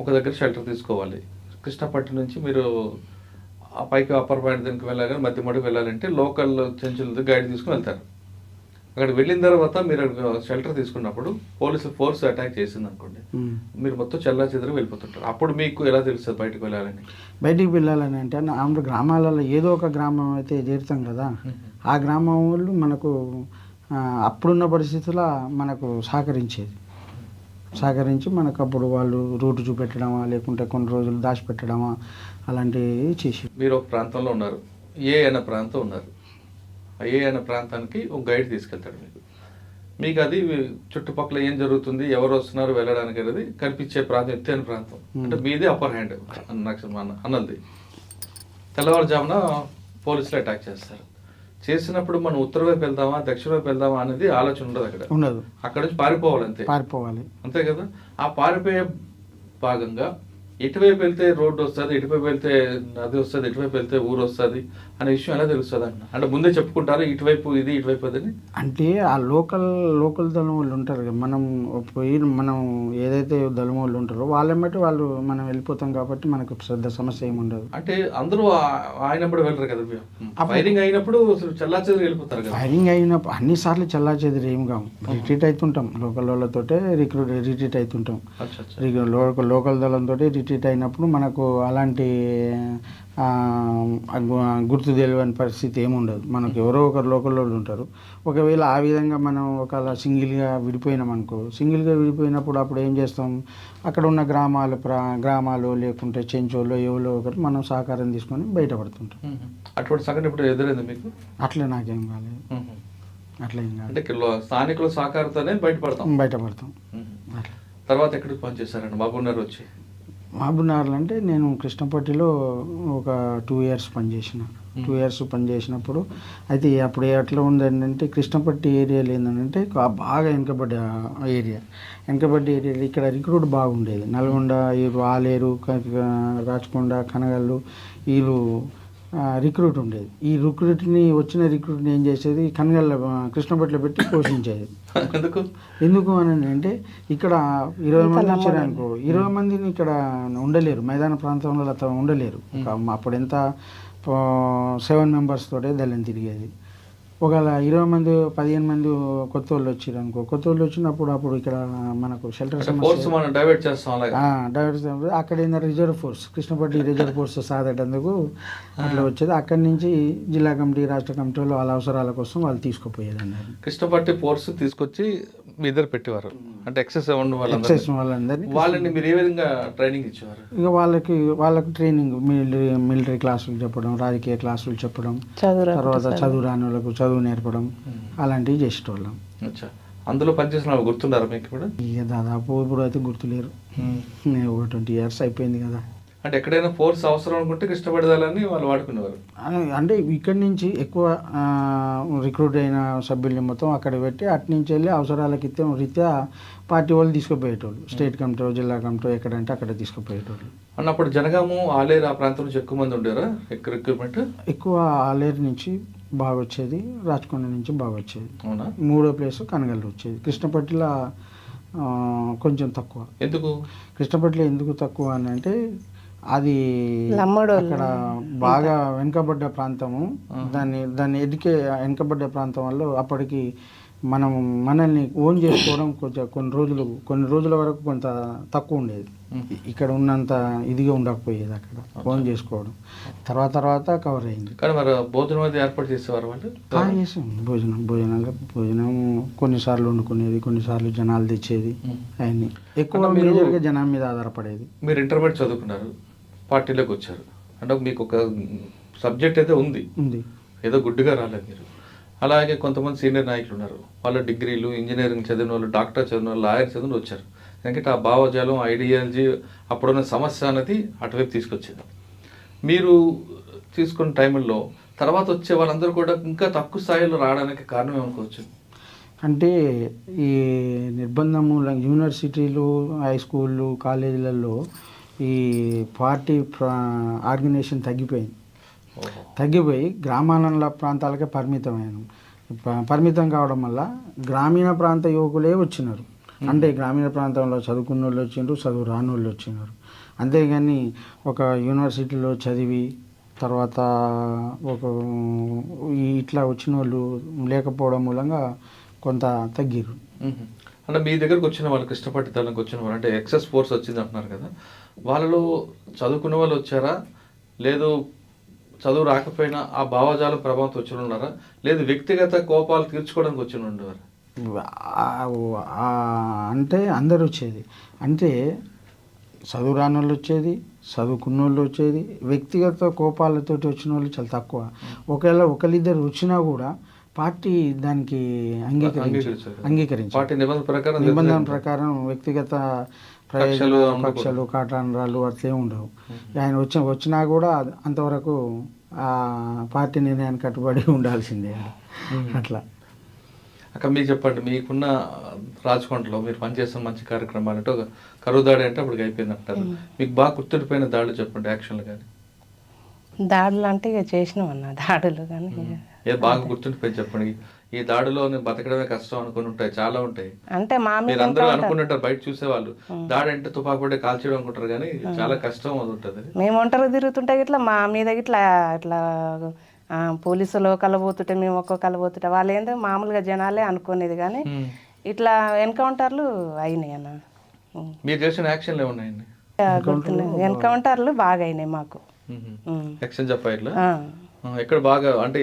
ఒక దగ్గర షెల్టర్ తీసుకోవాలి. కృష్ణపట్టి నుంచి మీరు ఆ పైకి అప్పర్ పాయింట్ దీనికి వెళ్ళాలి, మధ్యమడికి వెళ్ళాలంటే లోకల్ చెంచులతో గైడ్ తీసుకుని వెళ్తారు. అక్కడ వెళ్ళిన తర్వాత మీరు షెల్టర్ తీసుకున్నప్పుడు పోలీసు ఫోర్స్ అటాక్ చేసింది అనుకోండి, మీరు మొత్తం చెల్లా చెదరు వెళ్ళిపోతుంటారు. అప్పుడు మీకు ఎలా తెలుస్తుంది బయటకు వెళ్ళాలని? బయటికి వెళ్ళాలని అంటే ఆమె గ్రామాలలో ఏదో ఒక గ్రామం అయితే చేరుతాం కదా, ఆ గ్రామం వాళ్ళు మనకు అప్పుడున్న పరిస్థితుల్లో మనకు సహకరించి మనకు అప్పుడు వాళ్ళు రూట్ చూపెట్టడమా, లేకుంటే కొన్ని రోజులు దాచిపెట్టడమా, అలాంటివి చేసి. మీరు ఒక ప్రాంతంలో ఉన్నారు, ఏ అనే ప్రాంతం ఉన్నారు. ఏ అనే ప్రాంతానికి ఒక గైడ్ తీసుకెళ్తాడు. మీకు అది చుట్టుపక్కల ఏం జరుగుతుంది, ఎవరు వస్తున్నారు వెళ్ళడానికి అనేది కనిపించే ప్రాంతం, ఎత్తైన ప్రాంతం. అంటే మీది అప్పర్ హ్యాండ్ అన్నది. తెల్లవారుజామున పోలీసులు అటాక్ చేసినప్పుడు మనం ఉత్తర వైపు వెళ్దామా, దక్షిణ వైపు వెళ్దామా అనేది ఆలోచన ఉండదు. అక్కడ నుంచి పారిపోవాలి అంతే కదా. ఆ పారిపోయే భాగంగా ఎటువైపు వెళ్తే రోడ్డు వస్తుంది, ఎటువైపు వెళ్తే నది వస్తుంది, ఎటువైపు వెళ్తే ఊరు వస్తుంది అనే విషయం ఎలా తెలుస్తుంది అన్న? అంటే ముందే చెప్పుకుంటారు ఇటువైపు ఇది ఇటువైపు అదని? అంటే ఆ లోకల్ దళం వాళ్ళు ఉంటారు కదా, మనం ఏదైతే దళం వాళ్ళు ఉంటారో వాళ్ళేమంటే వాళ్ళు మనం వెళ్ళిపోతాం కాబట్టి మనకు పెద్ద సమస్య ఏమి ఉండదు. అంటే అందరూ ఆయనప్పుడు వెళ్ళరు కదా, ఫైరింగ్ అయినప్పుడు చల్లాచెదిరి వెళ్ళిపోతారు కదా. ఫైరింగ్ అయినప్పుడు అన్నిసార్లు చల్లాచెదిరి ఏం కాము, రిట్రీట్ అవుతుంటాం. లోకల్ వాళ్ళతోటే రిట్రీట్ అవుతుంటాం. లోకల్ దళంతో ఇన్కాపిసిటేట్ అయినప్పుడు మనకు అలాంటి గుర్తు తెలియని పరిస్థితి ఏముండదు. మనకు ఎవరో ఒకరు లోకల్ వాళ్ళు ఉంటారు. ఒకవేళ ఆ విధంగా మనం ఒకవేళ సింగిల్గా విడిపోయినాం అనుకో, సింగిల్గా విడిపోయినప్పుడు అప్పుడు ఏం చేస్తాం, అక్కడ ఉన్న గ్రామాలు లేకుంటే చెంచోళ్ళు ఎవరో ఒకరు మనం సహకారం తీసుకొని బయటపడుతుంటాం. అటువంటి సంఘటన ఇప్పుడు ఎదురైంది మీకు? అట్లా నాకేం కాలేదు, అట్లా ఏం కాదు. అంటే స్థానికుల సహకారంతోనే బయటపడతాం. అట్లా తర్వాత ఎక్కడికి పనిచేశారండి మహబూబ్నగర్ వచ్చి? మహబూబ్నగర్లో అంటే నేను కృష్ణపట్టిలో ఒక 2 years పనిచేసిన. 2 years పనిచేసినప్పుడు అయితే అప్పుడు ఎట్లా ఉందంటే కృష్ణపట్టి ఏరియాలో ఏంటంటే బాగా వెనుకబడ్డ ఏరియా. ఇక్కడ రిక్రూట్ బాగుండేది. నల్గొండ, వీళ్ళు ఆలేరు, రాచకొండ, కనగల్లు వీళ్ళు రిక్రూట్ ఉండేది. ఈ వచ్చిన రిక్రూట్ని ఏం చేసేది, కనగల్ల కృష్ణపట్టిలో పెట్టి పోషించేది. ఎందుకు అని అంటే ఇక్కడ 20 మంది వచ్చారనుకో, 20 మందిని ఇక్కడ ఉండలేరు, మైదాన ప్రాంతంలో అతను ఉండలేరు. అప్పుడు ఎంత 7 members తోటే దళం తిరిగేది. ఒకవేళ 20 మంది 15 మంది కొత్త వాళ్ళు వచ్చారు అనుకో, కొత్త వాళ్ళు వచ్చినప్పుడు అప్పుడు ఇక్కడ మనకు షెల్టర్ డైవర్ట్ చేస్తాం. అక్కడ ఏంటంటే రిజర్వ్ ఫోర్స్, కృష్ణపట్టి రిజర్వ్ ఫోర్స్ సాధేటందుకు అట్లా వచ్చేది. అక్కడి నుంచి జిల్లా కమిటీ, రాష్ట్ర కమిటీ వాళ్ళు వాళ్ళ అవసరాల కోసం వాళ్ళు తీసుకుపోయేది అన్నారు. కృష్ణపట్టి ఫోర్స్ తీసుకొచ్చి మీ ఇద్దరు పెట్టేవారు, అంటే ఎక్సెస్ వాళ్ళందరినీ. వాళ్ళని మీరు ఏ విధంగా ట్రైనింగ్ ఇచ్చేవారు? ఇక వాళ్ళకి ట్రైనింగ్, మిలిటరీ క్లాసులు చెప్పడం, రాజకీయ క్లాసులు చెప్పడం, తర్వాత చదువు రాని వాళ్ళకు చదువు నేర్పడం, అలాంటివి చేసేటోళ్ళం. అందులో పనిచేసిన వాళ్ళు గుర్తున్నారా మీకు ఇప్పుడు? ఇక దాదాపు ఇప్పుడు అయితే గుర్తులేరు. నేను ఒక 20 years అయిపోయింది కదా. అంటే ఎక్కడైనా ఫోర్స్ అవసరం అనుకుంటే కృష్ణపడదాలని వాళ్ళు వాడుకునేవారు. అంటే ఇక్కడి నుంచి ఎక్కువ రిక్రూట్ అయిన సభ్యుల్ని మొత్తం అక్కడ పెట్టి అటు నుంచి వెళ్ళి అవసరాలకి రీత్యా పార్టీ వాళ్ళు తీసుకుపోయేటోళ్ళు. స్టేట్ కమిటీ, జిల్లా కమిటీ ఎక్కడంటే అక్కడ తీసుకుపోయేటోళ్ళు. అన్నప్పుడు జనగాము, ఆలేరు ఆ ప్రాంతం నుంచి ఎక్కువ మంది ఉండేరా రిక్రూట్మెంట్? ఎక్కువ ఆలేరు నుంచి బాగా వచ్చేది, రాచకొండ నుంచి బాగా వచ్చేది. అవునా? 3వ ప్లేస్ కనగల్లు వచ్చేది. కృష్ణపట్టిలో కొంచెం తక్కువ. ఎందుకు కృష్ణపట్టిలో ఎందుకు తక్కువ అని అంటే అది అక్కడ బాగా వెనుకబడ్డ ప్రాంతము. దాన్ని వెనుకబడ్డ ప్రాంతం వల్ల అప్పటికి మనల్ని ఓన్ చేసుకోవడం కొంచెం కొన్ని రోజుల వరకు కొంత తక్కువ ఉండేది. ఇక్కడ ఉన్నంత ఇదిగా ఉండకపోయేది అక్కడ ఓన్ చేసుకోవడం. తర్వాత కవర్ అయింది. కానీ మరి భోజనం అయితే ఏర్పాటు చేసేవారు వాళ్ళు? చేసాం. భోజనం కొన్నిసార్లు వండుకునేది, కొన్నిసార్లు జనాలు తెచ్చేది. అవన్నీ ఎక్కువ మేజర్గా జనం మీద ఆధారపడేది. మీరు ఇంటర్మీడియట్ చదువుకున్నారు, పార్టీలోకి వచ్చారు, అంటే మీకు ఒక సబ్జెక్ట్ అయితే ఉంది, ఏదో గుడ్డిగా రాలేదు మీరు. అలాగే కొంతమంది సీనియర్ నాయకులు ఉన్నారు, వాళ్ళ డిగ్రీలు, ఇంజనీరింగ్ చదివిన వాళ్ళు, డాక్టర్ చదివిన వాళ్ళు, లాయర్ చదివిన వచ్చారు. ఎందుకంటే ఆ భావజాలం, ఐడియాలజీ, అప్పుడున్న సమస్య అనేది అటువైపు తీసుకొచ్చింది. మీరు తీసుకున్న టైంలో తర్వాత వచ్చే వాళ్ళందరూ కూడా ఇంకా తక్కువ స్థాయిలో రావడానికి కారణం ఏమనుకోవచ్చు? అంటే ఈ నిర్బంధం మూలంగా యూనివర్సిటీలు, హై స్కూళ్ళు, కాలేజీలలో ఈ పార్టీ ఆర్గనైజేషన్ తగ్గిపోయి గ్రామాల ప్రాంతాలకే పరిమితం కావడం వల్ల గ్రామీణ ప్రాంత యువకులే వచ్చినారు. అంటే గ్రామీణ ప్రాంతంలో చదువుకున్న వాళ్ళు వచ్చినారు, చదువు రాని వాళ్ళు వచ్చినారు. అంతేగాని ఒక యూనివర్సిటీలో చదివి తర్వాత ఇట్లా వచ్చిన వాళ్ళు లేకపోవడం మూలంగా కొంత తగ్గిరు. అంటే మీ దగ్గరకు వచ్చిన వాళ్ళు, కృష్ణపట్టి దళంకి వచ్చిన వాళ్ళు, అంటే ఎక్సెస్ ఫోర్స్ వచ్చింది అంటున్నారు కదా, వాళ్ళలో చదువుకున్న వాళ్ళు వచ్చారా, లేదు చదువు రాకపోయినా ఆ భావజాలం ప్రభావంతో వచ్చిన ఉన్నారా, లేదు వ్యక్తిగత కోపాలు తీర్చుకోవడానికి వచ్చిన ఉండేవారు? అంటే అందరు వచ్చేది. అంటే చదువు రాని వాళ్ళు వచ్చేది, చదువుకున్న వాళ్ళు వచ్చేది. వ్యక్తిగత కోపాలతో వచ్చిన వాళ్ళు చాలా తక్కువ. ఒకవేళ ఒకరిద్దరు వచ్చినా కూడా పార్టీ దానికి అంగీకరించి నిబంధన ప్రకారం వ్యక్తిగత పక్షాలు, కాటాంధ్రాలు అట్లే ఉండవు. ఆయన వచ్చినా కూడా అంతవరకు ఆ పార్టీ నిర్ణయానికి కట్టుబడి ఉండాల్సిందే. అట్లా అక్కడ మీకు చెప్పండి, మీకున్న రాచకొండలో మీరు పనిచేస్తున్న మంచి కార్యక్రమాలు అంటే ఒక కరువు దాడి అంటే అప్పటికి అయిపోయింది అంటారు. మీకు బాగా గుర్తుండిపోయిన దాడులు చెప్పండి, యాక్షన్లు కానీ. దాడులు అంటే ఇక చేసినాం అన్న దాడులు కానీ ఏదో బాగా గుర్తుండిపోయి చెప్పండి. ఈ దాడిలో బతకడమే కష్టం అనుకుని ఉంటాయి, చాలా ఉంటాయి. అంటే మీరు అందరూ అనుకుంటుంటారు, బయట చూసేవాళ్ళు దాడి అంటే తుపాకు పడే కాల్చేయడం అనుకుంటారు, కానీ చాలా కష్టం అది ఉంటుంది. మేము ఒంటరి తిరుగుతుంటే ఇట్లా మా మీద ఇట్లా ఇట్లా పోలీసులు కలబోతుంటే మేము కలబోతుంటే వాళ్ళు ఏంటో మామూలుగా జనాలే అనుకునేది, కానీ ఇట్లా ఎన్కౌంటర్లు అయినాయి అన్న. మీరు చేసిన యాక్షన్లు ఏమున్నాయండి? గుర్తున్నాయి. ఎన్కౌంటర్లు బాగా అయినాయి మాకు. ఎక్స్చేంజ్ ఆఫ్ ఫైర్లు ఆ. ఎక్కడ బాగా అంటే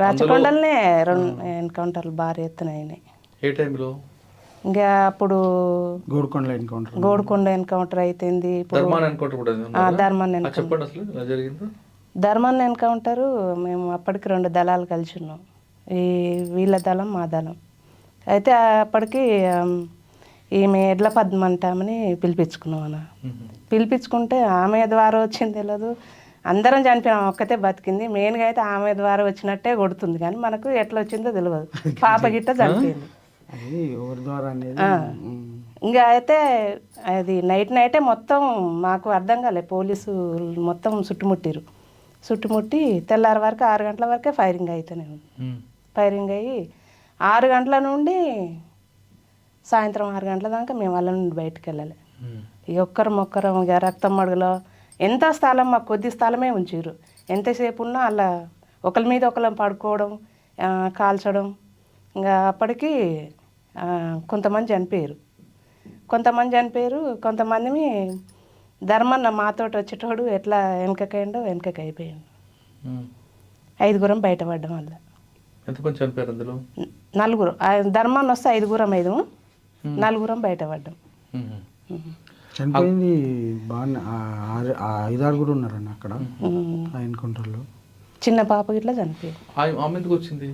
రాచకొండలనే 2 ఎన్కౌంటర్లు భారీ ఎత్తున అయినాయి. ఏ టైంలో? ఇంకా అప్పుడు గోడుకొండల ఎన్కౌంటర్, గోడుకొండ ఎన్కౌంటర్ అయిపోయింది. ఇప్పుడు ధర్మాన్ ఎన్కౌంటర్ కూడా ఉందా? ధర్మాన్ చెప్పండి అసలు ఎలా జరిగిందో. ధర్మాన్ ఎన్కౌంటరు మేము అప్పటికి 2 దళాలు కలిసి ఉన్నాం. ఈ వీళ్ళ దళం మా దళం. అయితే అప్పటికి ఈమె ఎడ్ల పద్మ అంటామని పిలిపించుకున్నాం అన్న. పిలిపించుకుంటే ఆమె ద్వారా వచ్చింది తెలియదు, అందరం చనిపోయినాం, ఒక్కతే బతికింది. మెయిన్గా అయితే ఆమె ద్వారా వచ్చినట్టే కొడుతుంది, కానీ మనకు ఎట్లా వచ్చిందో తెలియదు. పాప గిట్ట చనిపోయింది. అది ఎవరి ద్వారా అనేది. ఇంకా అయితే అది నైటే మొత్తం మాకు అర్థం కాలే, పోలీసు మొత్తం చుట్టుముట్టి తెల్లారి వరకు 6 గంటల వరకే ఫైరింగ్ అయితేనే ఉంది. ఫైరింగ్ అయ్యి 6 గంటల నుండి సాయంత్రం 6 గంటల దాకా మేము వాళ్ళ నుండి బయటకు వెళ్ళాలి. ఇక ఒక్కరం ఇక రక్తం మడుగులో ఎంత స్థలం, మాకు కొద్ది స్థలమే ఉంచారు. ఎంతసేపు ఉన్నా అలా ఒకరి మీద ఒకరు పడుకోవడం, కాల్చడం. ఇంకా అప్పటికి కొంతమంది చనిపోయారు. కొంతమంది ధర్మన్న మాతోటి వచ్చేటోడు ఎట్లా వెనకకి అయిపోయాడు. 5గురం బయటపడ్డం వల్ల. ఎంతమంది చనిపోయారు అందులో? 4. ధర్మన్న వస్తే 5గురం, 4గురం బయటపడ్డాం. చనిపోయింది బాగా 5-6 ఉన్నారన్న అక్కడ ఆ ఎన్కౌంటర్లో. చిన్న పాప ఇట్లా చనిపోయారు. ఆమె ఎందుకు వచ్చింది?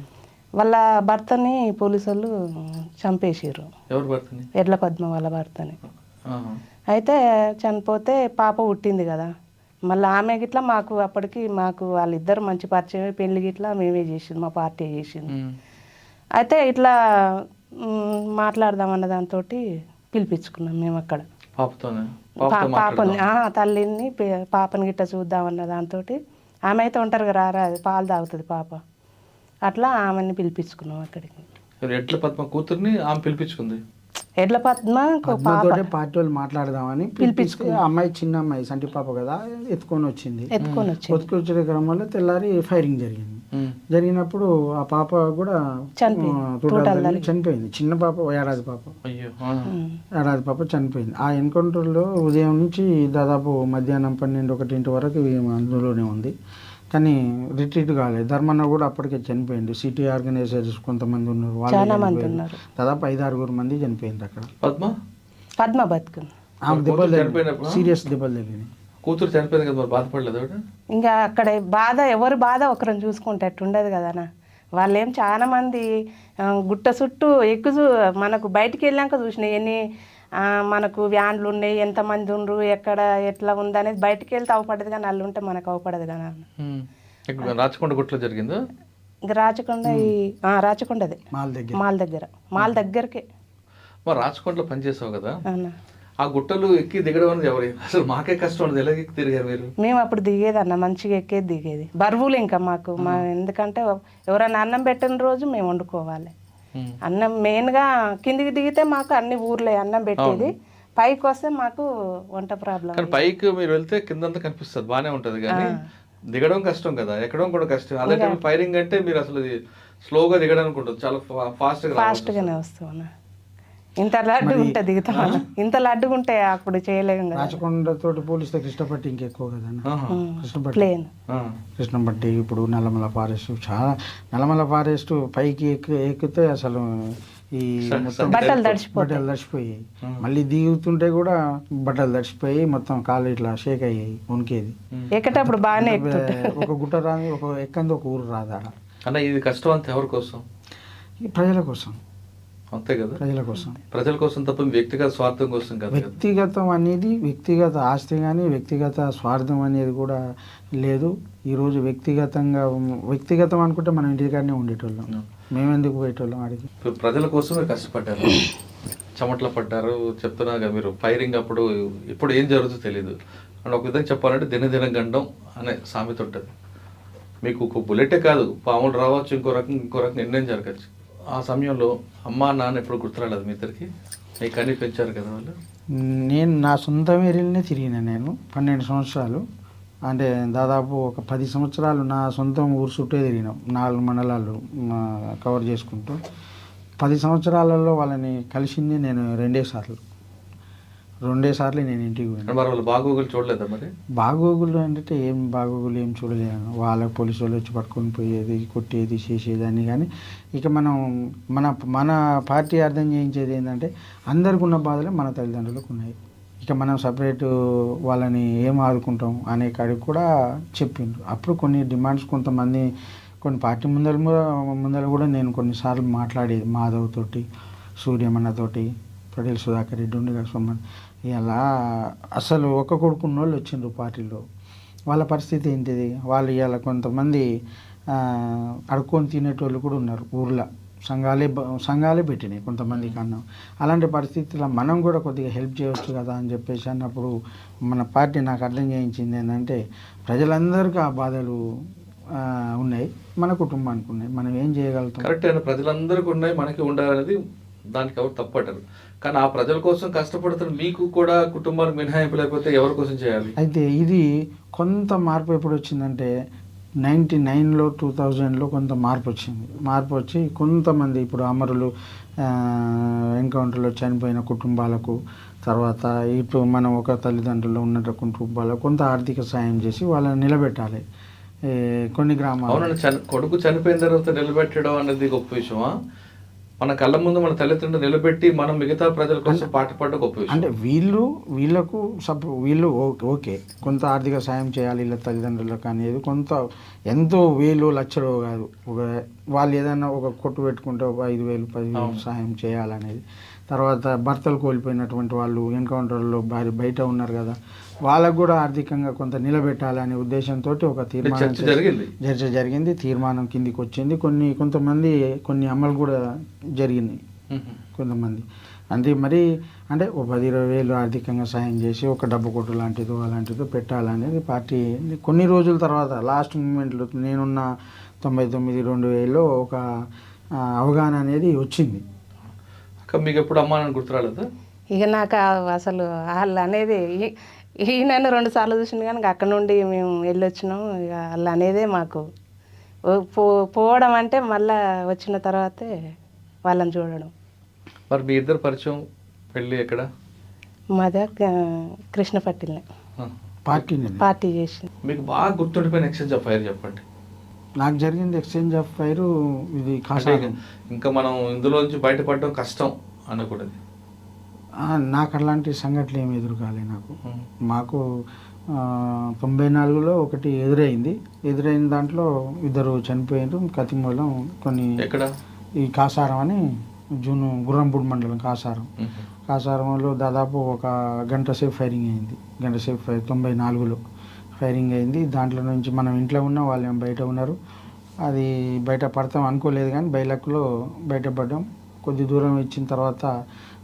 వాళ్ళ భర్తని పోలీసు వాళ్ళు చంపేసారు. ఎవరు భర్తని? ఎడ్ల పద్మ వాళ్ళ భర్తని. అయితే చనిపోతే పాప పుట్టింది కదా, మళ్ళీ ఆమె గిట్లా అప్పటికి వాళ్ళిద్దరు మంచి పరిచయం, పెళ్లి గిట్లా మేమే చేసింది, మా పార్టీ చేసింది. అయితే ఇట్లా మాట్లాడదామన్న దాంతో పిలిపించుకున్నాం మేము అక్కడ. పాపని తల్లిని పాపని గిట్ట చూద్దామన్న దాంతో ఆమె అయితే ఒంటరిగా రారా, పాలు తాగుతుంది పాప. అట్లా ఆమెని పిలిపించుకున్నాం అక్కడికి. ఎడ్ల పద్మ కూతుర్ని ఆమె పిలిపించుకుంది. ఎడ్ల పద్మ పార్టీ వాళ్ళు మాట్లాడదామని పిలిపించుకుని, అమ్మాయి చిన్న అమ్మాయి సంటి పాప కదా, ఎత్తుకొని వచ్చే క్రమంలో తెల్లారి ఫైరింగ్ జరిగినప్పుడు ఆ పాప కూడా చనిపోయింది. చిన్న పాప, ఏడాది పాప చనిపోయింది. ఆ ఎన్కౌంటర్లో ఉదయం నుంచి దాదాపు మధ్యాహ్నం 12-1 వరకు అందులోనే ఉంది, కానీ రిట్రీట్ కాలేదు. ధర్మన్న కూడా అప్పటికే చనిపోయింది. సిటీ ఆర్గనైజర్స్ కొంతమంది ఉన్నారు, వాళ్ళు దాదాపు 5-6 మంది చనిపోయింది అక్కడ. పద్మ బతుకుంది. సీరియస్ దెబ్బలు తగిలినాయి. కూతురు చనిపోయింది కదా, బాధపడలేదు? ఇంకా అక్కడ ఎవరి బాధ ఒకరిని చూసుకుంటే అట్టుండదు కదనా. వాళ్ళేం చాలా మంది గుట్ట చుట్టూ మనకు బయటికి వెళ్ళాక చూసినాయి ఎన్ని మనకు వ్యాన్లు ఉన్నాయి, ఎంతమంది ఉండ్రు, ఎక్కడ ఎట్లా ఉందనేది బయటికి వెళ్తే అవపడదు, కానీ వాళ్ళు ఉంటే మనకు అవపడదు కదా. రాచకొండ గుట్లో జరిగిందా? ఇంకా రాచకొండదే, మాల్ దగ్గరకే. మరి రాచకొండలో పనిచేసావు కదా, ఆ గుట్టలు ఎక్కి దిగడం అనేది ఎవరు? అసలు మాకే కష్టం ఉండదు, ఎలా ఎక్కి తిరిగారు మీరు? మేము అప్పుడు దిగేది మంచిగా ఎక్కేది దిగేది. బరువులు ఇంకా మాకు ఎందుకంటే ఎవరైనా అన్నం పెట్టిన రోజు మేము వండుకోవాలి. అన్నం మెయిన్గా కిందికి దిగితే మాకు అన్ని ఊర్లే అన్నం పెట్టేది, పైకి వస్తే మాకు వంట ప్రాబ్లం. కానీ పైకి మీరు వెళ్తే కిందంతా కనిపిస్తుంది, బాగానే ఉంటుంది, కానీ దిగడం కష్టం కదా, ఎక్కడం కూడా కష్టం. అదే టైం ఫైరింగ్ అంటే మీరు అసలు స్లోగా దిగడానికి ఉంటుంది, చాలా ఫాస్ట్గానే వస్తామన్నా. ఇంత లడ్డుగా ఉంటే దిగుతాం, ఇంత లడ్డుగా ఉంటే అప్పుడు చేయలేము. రాచకొండతో పోలిస్తే కృష్ణపట్టి ఇంకెక్కువ కదా, కృష్ణపట్టి ఇప్పుడు నల్లమల ఫారెస్ట్, చాలా నల్లమల ఫారెస్ట్ పైకి ఎక్కితే అసలు ఈ బట్టలు తడిచిపోయాయి. మళ్ళీ దిగుతుంటే కూడా బట్టలు తడిచిపోయి మొత్తం కాళ్ళు ఇట్లా షేక్ అయ్యాయి, వణికేది. ఎక్కేటప్పుడు బాగానే ఒక గుట్ట రాని, ఎక్కంది ఒక ఊరు రాదా అన్న. ఇది కష్టం అంతా ఎవరి కోసం? ప్రజల కోసం, అంతే కదా, ప్రజల కోసం తప్ప వ్యక్తిగత స్వార్థం కోసం కాదు. వ్యక్తిగతం అనేది, వ్యక్తిగత ఆస్తి కానీ వ్యక్తిగత స్వార్థం అనేది కూడా లేదు. ఈరోజు వ్యక్తిగతం అనుకుంటే మనం ఇంటికాడనే ఉండేటోళ్ళం, మేమెందుకు పోయేటోళ్ళం ఆడికి. ప్రజల కోసమే కష్టపడ్డారు, చెమటలు పడ్డారు. చెప్తున్నా కదా మీరు, ఫైరింగ్ అప్పుడు ఇప్పుడు ఏం జరుగుతుందో తెలియదు. అండ్ ఒక విధంగా చెప్పాలంటే దినదిన గండం అనే సామెత ఉంటుంది. మీకు ఒక బుల్లెటే కాదు, పాములు రావచ్చు, ఇంకో రకం నిర్ణయం జరగచ్చు. ఆ సమయంలో అమ్మా నాన్న ఎప్పుడు గుర్తురాలేదు మీ ఇద్దరికి? మీకు అన్ని పెంచారు కదా వాళ్ళు. నేను నా సొంత ఏరియాలోనే తిరిగిన, నేను 12 సంవత్సరాలు, అంటే దాదాపు ఒక 10 సంవత్సరాలు నా సొంతం ఊరు చుట్టే తిరిగినాం, 4 మండలాలు కవర్ చేసుకుంటూ. 10 సంవత్సరాలలో వాళ్ళని కలిసింది నేను 2 సార్లు. 2 సార్లు నేను ఇంటికి పోయాను. మరి వాళ్ళు బాగోగులు చూడలేదా మరి? బాగోగులు అంటే ఏం బాగోగులు ఏం చూడలేను. వాళ్ళ పోలీసు వాళ్ళు వచ్చి పట్టుకొని పోయేది, కొట్టేది, చేసేది అని. కానీ ఇక మనం మన పార్టీ అర్థం చేయించేది ఏంటంటే అందరికి ఉన్న బాధలే మన తల్లిదండ్రులకు ఉన్నాయి. ఇక మనం సపరేట్ వాళ్ళని ఏం ఆదుకుంటాం అనే కాడికి కూడా చెప్పిండ్రు. అప్పుడు కొన్ని డిమాండ్స్ కొన్ని పార్టీ ముందర కూడా నేను కొన్నిసార్లు మాట్లాడేది మాధవ్ తోటి, సూర్యమన్నతోటి, పటేల్ సుధాకర్ రెడ్డి ఉండి ఇలా అసలు ఒక్క కొడుకున్న వాళ్ళు వచ్చిండ్రు పార్టీలో. వాళ్ళ పరిస్థితి ఏంటిది? వాళ్ళు ఇవాళ కొంతమంది అడుక్కొని తినేటోళ్ళు కూడా ఉన్నారు ఊర్లో. సంఘాలే పెట్టినాయి కొంతమంది కన్నా. అలాంటి పరిస్థితుల్లో మనం కూడా కొద్దిగా హెల్ప్ చేయవచ్చు కదా అని చెప్పేసి అన్నప్పుడు మన పార్టీ నాకు అర్థం చేయించింది ఏంటంటే ప్రజలందరికీ ఆ బాధలు ఉన్నాయి, మన కుటుంబానికి ఉన్నాయి, మనం ఏం చేయగలుగుతాం. కరెక్ట్ అయినా ప్రజలందరికీ ఉన్నాయి, మనకి ఉండాలనేది దానికి ఎవరు తప్పటరు. కానీ ఆ ప్రజల కోసం కష్టపడుతున్న మీకు కూడా కుటుంబాలకు మినహాయింపు లేకపోతే ఎవరి కోసం చేయాలి? అయితే ఇది కొంత మార్పు ఎప్పుడు వచ్చిందంటే 99లో 2000లో కొంత మార్పు వచ్చింది. మార్పు వచ్చి కొంతమంది ఇప్పుడు అమరులు ఎన్కౌంటర్లో చనిపోయిన కుటుంబాలకు, తర్వాత ఇటు మనం ఒక తల్లిదండ్రులు ఉన్న కుటుంబాలకు కొంత ఆర్థిక సాయం చేసి వాళ్ళని నిలబెట్టాలి. కొన్ని గ్రామాలు కొడుకు చనిపోయిన తర్వాత నిలబెట్టడం అనేది గొప్ప విషయమా? మన కళ్ళ ముందు మన తల్లిదండ్రులు నిలబెట్టి మనం మిగతా ప్రజల కోసం పాటుపడ్డ గొప్ప విషయం. అంటే వీళ్ళకు ఓకే కొంత ఆర్థిక సాయం చేయాలి వీళ్ళ తల్లిదండ్రులకు అనేది. కొంత ఎంతో వేలు లక్షలు కాదు, వాళ్ళు ఏదైనా ఒక కొట్టు పెట్టుకుంటే ఒక 5,000 10,000 సాయం చేయాలనేది. తర్వాత భర్తలు కోల్పోయినటువంటి వాళ్ళు ఎన్కౌంటర్లో బయట ఉన్నారు కదా, వాళ్ళకు కూడా ఆర్థికంగా కొంత నిలబెట్టాలనే ఉద్దేశంతో ఒక తీర్మానం చర్చ జరిగింది. తీర్మానం కిందికి వచ్చింది. కొన్ని అమలు కూడా జరిగినాయి కొంతమంది. మరి అంటే ఒక 10,000-20,000 ఆర్థికంగా సాయం చేసి ఒక డబ్బు కొట్టు అలాంటిదో పెట్టాలనేది పార్టీ కొన్ని రోజుల తర్వాత లాస్ట్ మూమెంట్లో నేనున్న 99-2000లో ఒక అవగాహన అనేది వచ్చింది. మీకు ఎప్పుడు అమ్మా అని గుర్తురాలేదా? ఇక నాకు అసలు వాళ్ళు అనేది ఈయనను 2 సార్లు చూసింది, కానీ అక్కడ నుండి మేము వెళ్ళొచ్చినాం. ఇక వాళ్ళు అనేదే మాకు పోవడం అంటే మళ్ళీ వచ్చిన తర్వాతే వాళ్ళని చూడడం. మరి మీ ఇద్దరు పరిచయం పెళ్ళి ఎక్కడ? మాదే కృష్ణపట్టిలనే పార్టీ చేసి. మీకు బాగా గుర్తుండిపోయిన ఎక్స్చేంజ్ ఆఫ్ ఫైర్ చెప్పండి. నాకు జరిగింది ఎక్స్చేంజ్ ఆఫ్ ఫైర్ ఇది కాసారం. ఇంకా మనం ఇందులో నుంచి బయటపడడం కష్టం అనకూడదు. నాకు అలాంటి సంఘటనలు ఏమి ఎదురు కాలే మాకు 94లో ఒకటి ఎదురైన దాంట్లో 2 చనిపోయారు. కతిమూలం కొన్ని ఎక్కడ ఈ కాసారం అని గుర్రంపూడి మండలం కాసారంలో దాదాపు ఒక గంట సేపు ఫైరింగ్ అయింది. 94లో ఫైరింగ్ అయింది. దాంట్లో నుంచి మనం ఇంట్లో ఉన్నాం, వాళ్ళు ఏం బయట ఉన్నారు. అది బయట పడతాం అనుకోలేదు, కానీ బైలక్లో బయటపడ్డాం. కొద్ది దూరం ఇచ్చిన తర్వాత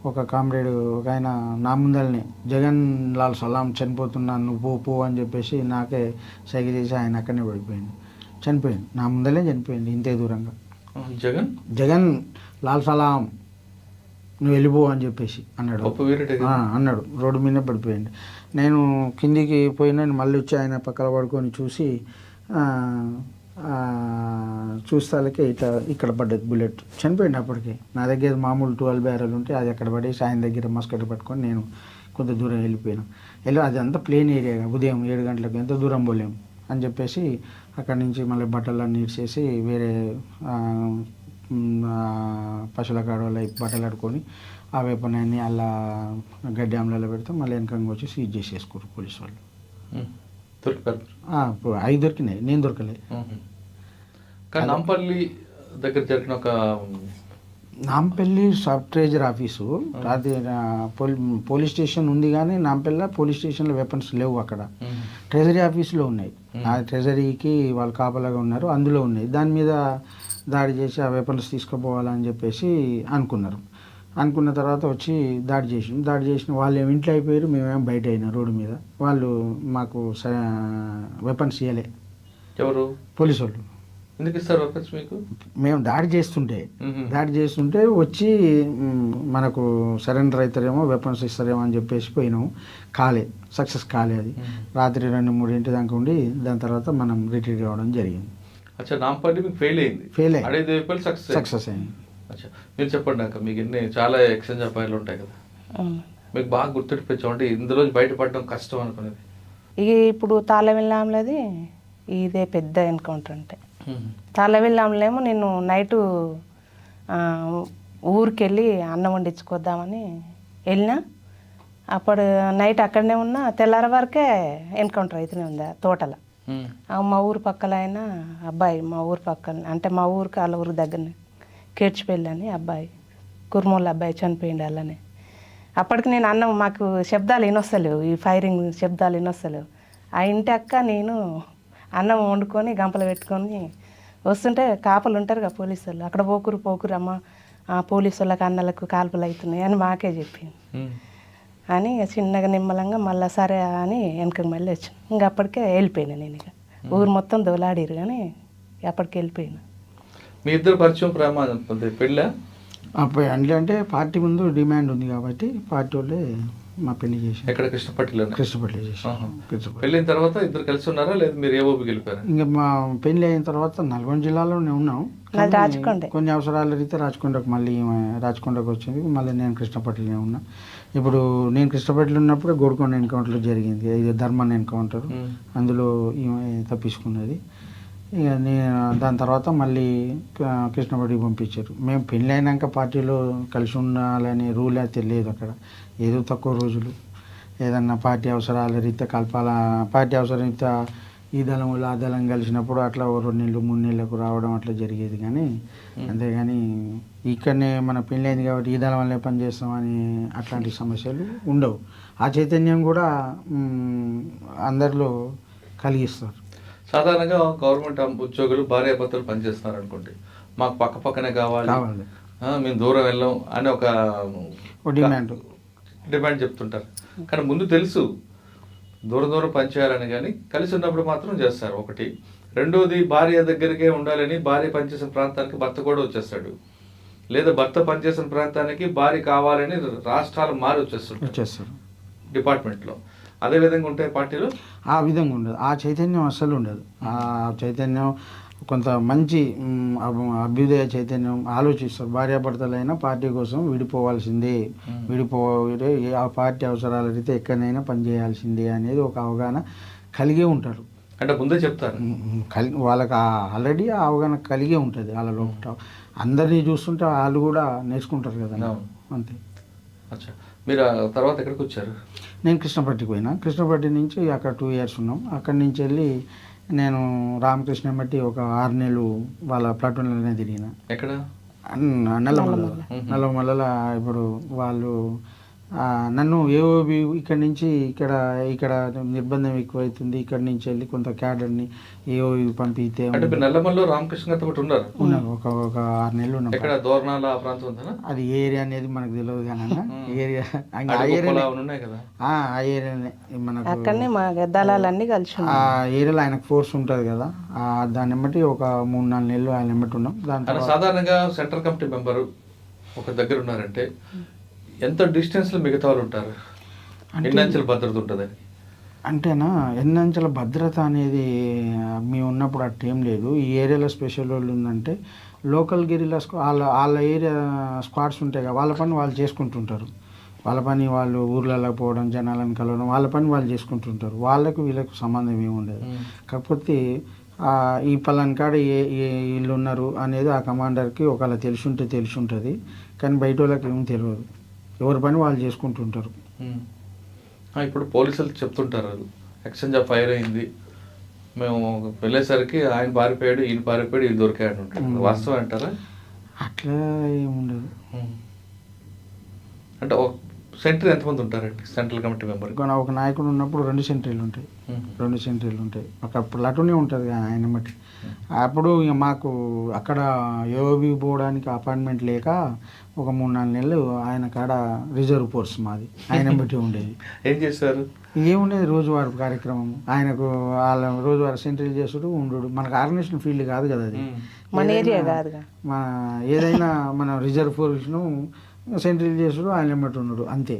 ఒక కామ్రేడ్ ఒక ఆయన నా ముందల్ని జగన్ లాల్ సలాం చనిపోతున్నాను నువ్వు పో అని చెప్పేసి నాకే సైగ చేసి ఆయన అక్కడనే చనిపోయింది. నా ముందలే చనిపోయింది ఇంతే దూరంగా. జగన్ లాల్ సలాం నువ్వు వెళ్ళిపో అని చెప్పేసి అన్నాడు. రోడ్డు మీద పడిపోయింది. నేను కిందికి పోయినా మళ్ళీ వచ్చి ఆయన పక్కన పడుకొని చూస్తాలకే ఇక్కడ పడ్డది బుల్లెట్. చనిపోయింది అప్పటికే. నా దగ్గర మామూలు 12 బ్యారెల్ ఉంటే అది అక్కడ పడేసి ఆయన దగ్గర మస్కట్ పట్టుకొని నేను కొంత దూరం వెళ్ళిపోయాను. అది అంతా ప్లేన్ ఏరియా, ఉదయం 7 గంటలకు ఎంత దూరం పోలేము అని చెప్పేసి అక్కడి నుంచి మళ్ళీ బట్టలన్నీ ఇచ్చేసి వేరే పశువుల కాడలో బట్టలు అడుకొని ఆ వేపనాన్ని అలా గడ్డి ఆమ్లలో పెడితే మళ్ళీ వెనకంగా వచ్చి సీజ్ చేసేసుకోరు పోలీసు వాళ్ళు. 5 దొరికినాయి, నేను దొరకలేదు. నాంపల్లి దగ్గర జరిగిన ఒక నాంపల్లి సబ్ ట్రెజరీ ఆఫీసు, అది పోలీస్ స్టేషన్ ఉంది కానీ నాంపల్లి పోలీస్ స్టేషన్లో వెపన్స్ లేవు. అక్కడ ట్రెజరీ ఆఫీసులో ఉన్నాయి. ఆ ట్రెజరీకి వాళ్ళు కాపలాగా ఉన్నారు, అందులో ఉన్నాయి. దాని మీద దాడి చేసి ఆ వెపన్స్ తీసుకుపోవాలని చెప్పేసి అనుకున్న తర్వాత వచ్చి దాడి చేసిన వాళ్ళు ఏమి ఇంట్లో అయిపోయారు, మేమేం బయట అయినా రోడ్డు మీద. వాళ్ళు మాకు వెపన్స్ ఇవ్వలే. ఎవరు? పోలీసు వాళ్ళు. ఎందుకు ఇస్తారు వెపన్స్ మీకు? మేము దాడి చేస్తుంటే వచ్చి మనకు సరెండర్ అవుతారేమో, వెపన్స్ ఇస్తారేమో అని చెప్పేసి పోయినాము. సక్సెస్ కాలే. అది రాత్రి 2-3 దాకా ఉండి దాని తర్వాత మనం రిట్రీట్ కావడం జరిగింది. నాంపల్లి మీకు ఫెయిల్ అయింది, సక్సెస్ అయింది. మీరు చెప్పండి అక్క, మీకు చాలా ఎక్స్చేంజ్ ఆఫ్ ఫైర్లు ఉంటాయి కదా. మీకు బాగా గుర్తుండిపోయింది ఇందులో బయటపడడం కష్టం అనుకునేది? ఇప్పుడు తాళవిల్లాంలది ఇదే పెద్ద ఎన్కౌంటర్ అంటే. తాళవిల్లాంలేమో నేను నైటు ఊరికి వెళ్ళి అన్నం వండించుకొద్దామని వెళ్ళినా. అప్పుడు నైట్ అక్కడనే ఉన్నా, తెల్లారి వరకే ఎన్కౌంటర్ అవుతూనే ఉంది ఆ తోటల. మా ఊరు పక్కల అయినా అబ్బాయి, మా ఊరు పక్కన అంటే మా ఊరికి వాళ్ళ ఊరు దగ్గరనే కేడ్చిపల్లి అని అబ్బాయి, కుర్మోళ్ళ అబ్బాయి చనిపోయింది అలానే. అప్పటికి నేను అన్నం, మాకు శబ్దాలు వినొస్తలేవు, ఈ ఫైరింగ్ శబ్దాలు వినొస్తలేవు. ఆ ఇంటి అక్క నేను అన్నం వండుకొని గంపలు పెట్టుకొని వస్తుంటే కాపలు ఉంటారు కదా పోలీసు వాళ్ళు, అక్కడ పోకురు అమ్మ పోలీసు వాళ్ళకి అన్నలకు కాల్పులు అవుతున్నాయి అని మాకే చెప్పింది. అని చిన్నగా నిమ్మలంగా మళ్ళీ సరే అని వెనకకి మళ్ళీ వచ్చాను. ఇంక అప్పటికే వెళ్ళిపోయినా నేను. ఇక ఊరు మొత్తం దోలాడిరు కానీ అప్పటికి వెళ్ళిపోయినా. మీ ఇద్దరు పరిచయం ప్రేమ పెళ్ళా? అప్పుడు అంటే పార్టీ ముందు డిమాండ్ ఉంది కాబట్టి పార్టీ వాళ్ళే మా పెళ్లి చేసి. ఎక్కడ? కృష్ణపట్టిలో. కృష్ణపల్లి చేసి. పెళ్ళిన తర్వాత ఇద్దరు కలిసి ఉన్నారా లేదు మీరు ఏ ఊపికి వెళ్ళిపోయారా? ఇంకా మా పెళ్లి అయిన తర్వాత నల్గొండ జిల్లాలోనే ఉన్నాం. కొన్ని అవసరాల రీతే రాచకొండకు మళ్ళీ రాచకొండకు వచ్చింది. మళ్ళీ నేను కృష్ణపట్టిలోనే ఉన్నా. ఇప్పుడు నేను కృష్ణపట్టిలో ఉన్నప్పుడు గోడ్కొండ ఎన్కౌంటర్ జరిగింది, ఇది ధర్మన్ ఎన్కౌంటర్. అందులో ఈమె తప్పించుకున్నది. ఇక నేను దాని తర్వాత మళ్ళీ కృష్ణపట్టికి పంపించారు. మేము పెళ్ళి అయినాక పార్టీలో కలిసి ఉండాలనే రూల్ అయితే లేదు అక్కడ. ఏదో తక్కువ రోజులు ఏదన్నా పార్టీ అవసరాల రీత్యా కలపాల, పార్టీ అవసరం రీత్యా ఈ దళం ఆ దళం కలిసినప్పుడు అట్లా 2 నెలలు 3 నెలలకు రావడం అట్లా జరిగేది. కానీ అంతేగాని ఇక్కడనే మన పెళ్ళి అయింది కాబట్టి ఈ దళం వల్లే పనిచేస్తామని అట్లాంటి సమస్యలు ఉండవు. ఆ చైతన్యం కూడా అందరిలో కలిగిస్తారు. సాధారణంగా గవర్నమెంట్ ఉద్యోగులు భార్యాభర్తలు పనిచేస్తున్నారు అనుకోండి, మాకు పక్క పక్కనే కావాలి, మేము దూరం వెళ్ళాం అని ఒక డిమాండ్ చెప్తుంటారు. కానీ ముందు తెలుసు దూరం పనిచేయాలని, కానీ కలిసి ఉన్నప్పుడు మాత్రం చేస్తారు. ఒకటి. రెండోది, భార్య దగ్గరికే ఉండాలని భార్య పనిచేసిన ప్రాంతానికి భర్త కూడా వచ్చేస్తాడు, లేదా భర్త పనిచేసిన ప్రాంతానికి భార్య కావాలని రాష్ట్రాలు మారి వచ్చేస్తారు డిపార్ట్మెంట్లో. అదే విధంగా ఉంటాయి పార్టీలు? ఆ విధంగా ఉండదు, ఆ చైతన్యం అస్సలు ఉండదు. ఆ చైతన్యం కొంత మంచి అభ్యుదయ చైతన్యం ఆలోచిస్తారు. భార్యాభర్తలైనా పార్టీ కోసం విడిపోవాల్సిందే, ఆ పార్టీ అవసరాల రీతే ఎక్కడైనా పనిచేయాల్సిందే అనేది ఒక అవగాహన కలిగే ఉంటారు. అంటే ముందే చెప్తారు, వాళ్ళకి ఆల్రెడీ ఆ అవగాహన కలిగే ఉంటుంది వాళ్ళ లోపల. అందరినీ చూస్తుంటే వాళ్ళు కూడా నేర్చుకుంటారు కదా, అంతే. అచ్చా, మీరు తర్వాత ఎక్కడికి వచ్చారు? నేను కృష్ణపట్టికి పోయినా. కృష్ణపట్టి నుంచి అక్కడ 2 years ఉన్నాం. అక్కడి నుంచి వెళ్ళి నేను రామకృష్ణ బట్టి ఒక 6 నెలలు వాళ్ళ ప్లాటూన్లోనే తిరిగిన. ఎక్కడ? నల్లమల్లలో. ఇప్పుడు వాళ్ళు నన్ను ఏఓబి ఇక్కడి నుంచి ఇక్కడ నిర్బంధం ఎక్కువైతుంది, ఇక్కడి నుంచి వెళ్ళి కొంత క్యాడర్ని ఏఓబి పంపితే. నల్లమల్లో రామకృష్ణ ఉన్నారు? ఒక 6 నెలలు ఉన్నాం. ఎక్కడ? దోర్నాల ప్రాంతం? అది ఏరియా అనేది మనకు తెలియదు కానీ ఏరియా ఆ ఏరియానే మనకు. దళాలన్నీ కలిసి ఆ ఏరియాలో ఆయనకు ఫోర్స్ ఉంటుంది కదా, దాన్ని బట్టి ఒక 3-4 నెలలు ఆయన బట్టి ఉన్నాం. దాంట్లో సాధారణంగా సెంట్రల్ కమిటీ మెంబరు ఒక దగ్గర ఉన్నారంటే ఎంత డిస్టెన్స్లో మిగతా వాళ్ళు ఉంటారు? ఎన్నంచెల భద్రత ఉంటుందని అంటేనా? ఎన్నంచెల భద్రత అనేది మేము ఉన్నప్పుడు అట్ట ఏం లేదు. ఈ ఏరియాలో స్పెషల్ వాళ్ళు ఉందంటే లోకల్ గెరిల్లా వాళ్ళ ఏరియా స్క్వాడ్స్ ఉంటాయి కదా, వాళ్ళ పని వాళ్ళు చేసుకుంటుంటారు. వాళ్ళ పని వాళ్ళు ఊర్లలో పోవడం, జనాలను కలవడం, వాళ్ళ పని వాళ్ళు చేసుకుంటుంటారు. వాళ్ళకు వీళ్ళకు సంబంధం ఏమి ఉండదు. కాకపోతే ఈ పలాన్ కాడ ఏ ఇల్లు ఉన్నారు అనేది ఆ కమాండర్కి ఒకవేళ తెలిసి ఉంటుంది, కానీ బయట వాళ్ళకి ఏమీ తెలియదు. ఎవరి పని వాళ్ళు చేసుకుంటుంటారు. ఇప్పుడు పోలీసులు చెప్తుంటారు ఎక్స్చేంజ్ ఆఫ్ ఫైర్ అయింది, మేము వెళ్ళేసరికి ఆయన పారిపోయాడు, ఈయన పారిపోయాడు, ఈయన దొరికాడు ఉంటాడు. వాస్తవం అంటారా? అట్లా ఏముండదు. అంటే సెంట్రీ ఎంతమంది ఉంటారండి సెంట్రల్ కమిటీ మెంబర్? ఒక నాయకుడు ఉన్నప్పుడు 2 సెంట్రీలు ఉంటాయి. 2 సెంట్రీలు ఉంటాయి. అప్పుడు అటునే ఉంటుంది ఆయన బట్టి. అప్పుడు ఇక మాకు అక్కడ ఏఓబి పోవడానికి అపాయింట్మెంట్ లేక ఒక 3-4 నెలలు ఆయన కాడ రిజర్వ్ ఫోర్స్ మాది, ఆయన బట్టి ఉండేది. ఏం చేశారు? ఏముండేది, రోజువారీ కార్యక్రమం. ఆయనకు వాళ్ళ రోజువారీ సెంట్రీలు చేసుడు ఉండు. మనకు ఆర్గనైజేషన్ ఫీల్డ్ కాదు కదా అది, మన ఏరియా కాదు. మన ఏదైనా మన రిజర్వ్ ఫోర్స్ను సెంట్రీలు చేసుడు, ఆయన బట్టి ఉన్నాడు, అంతే.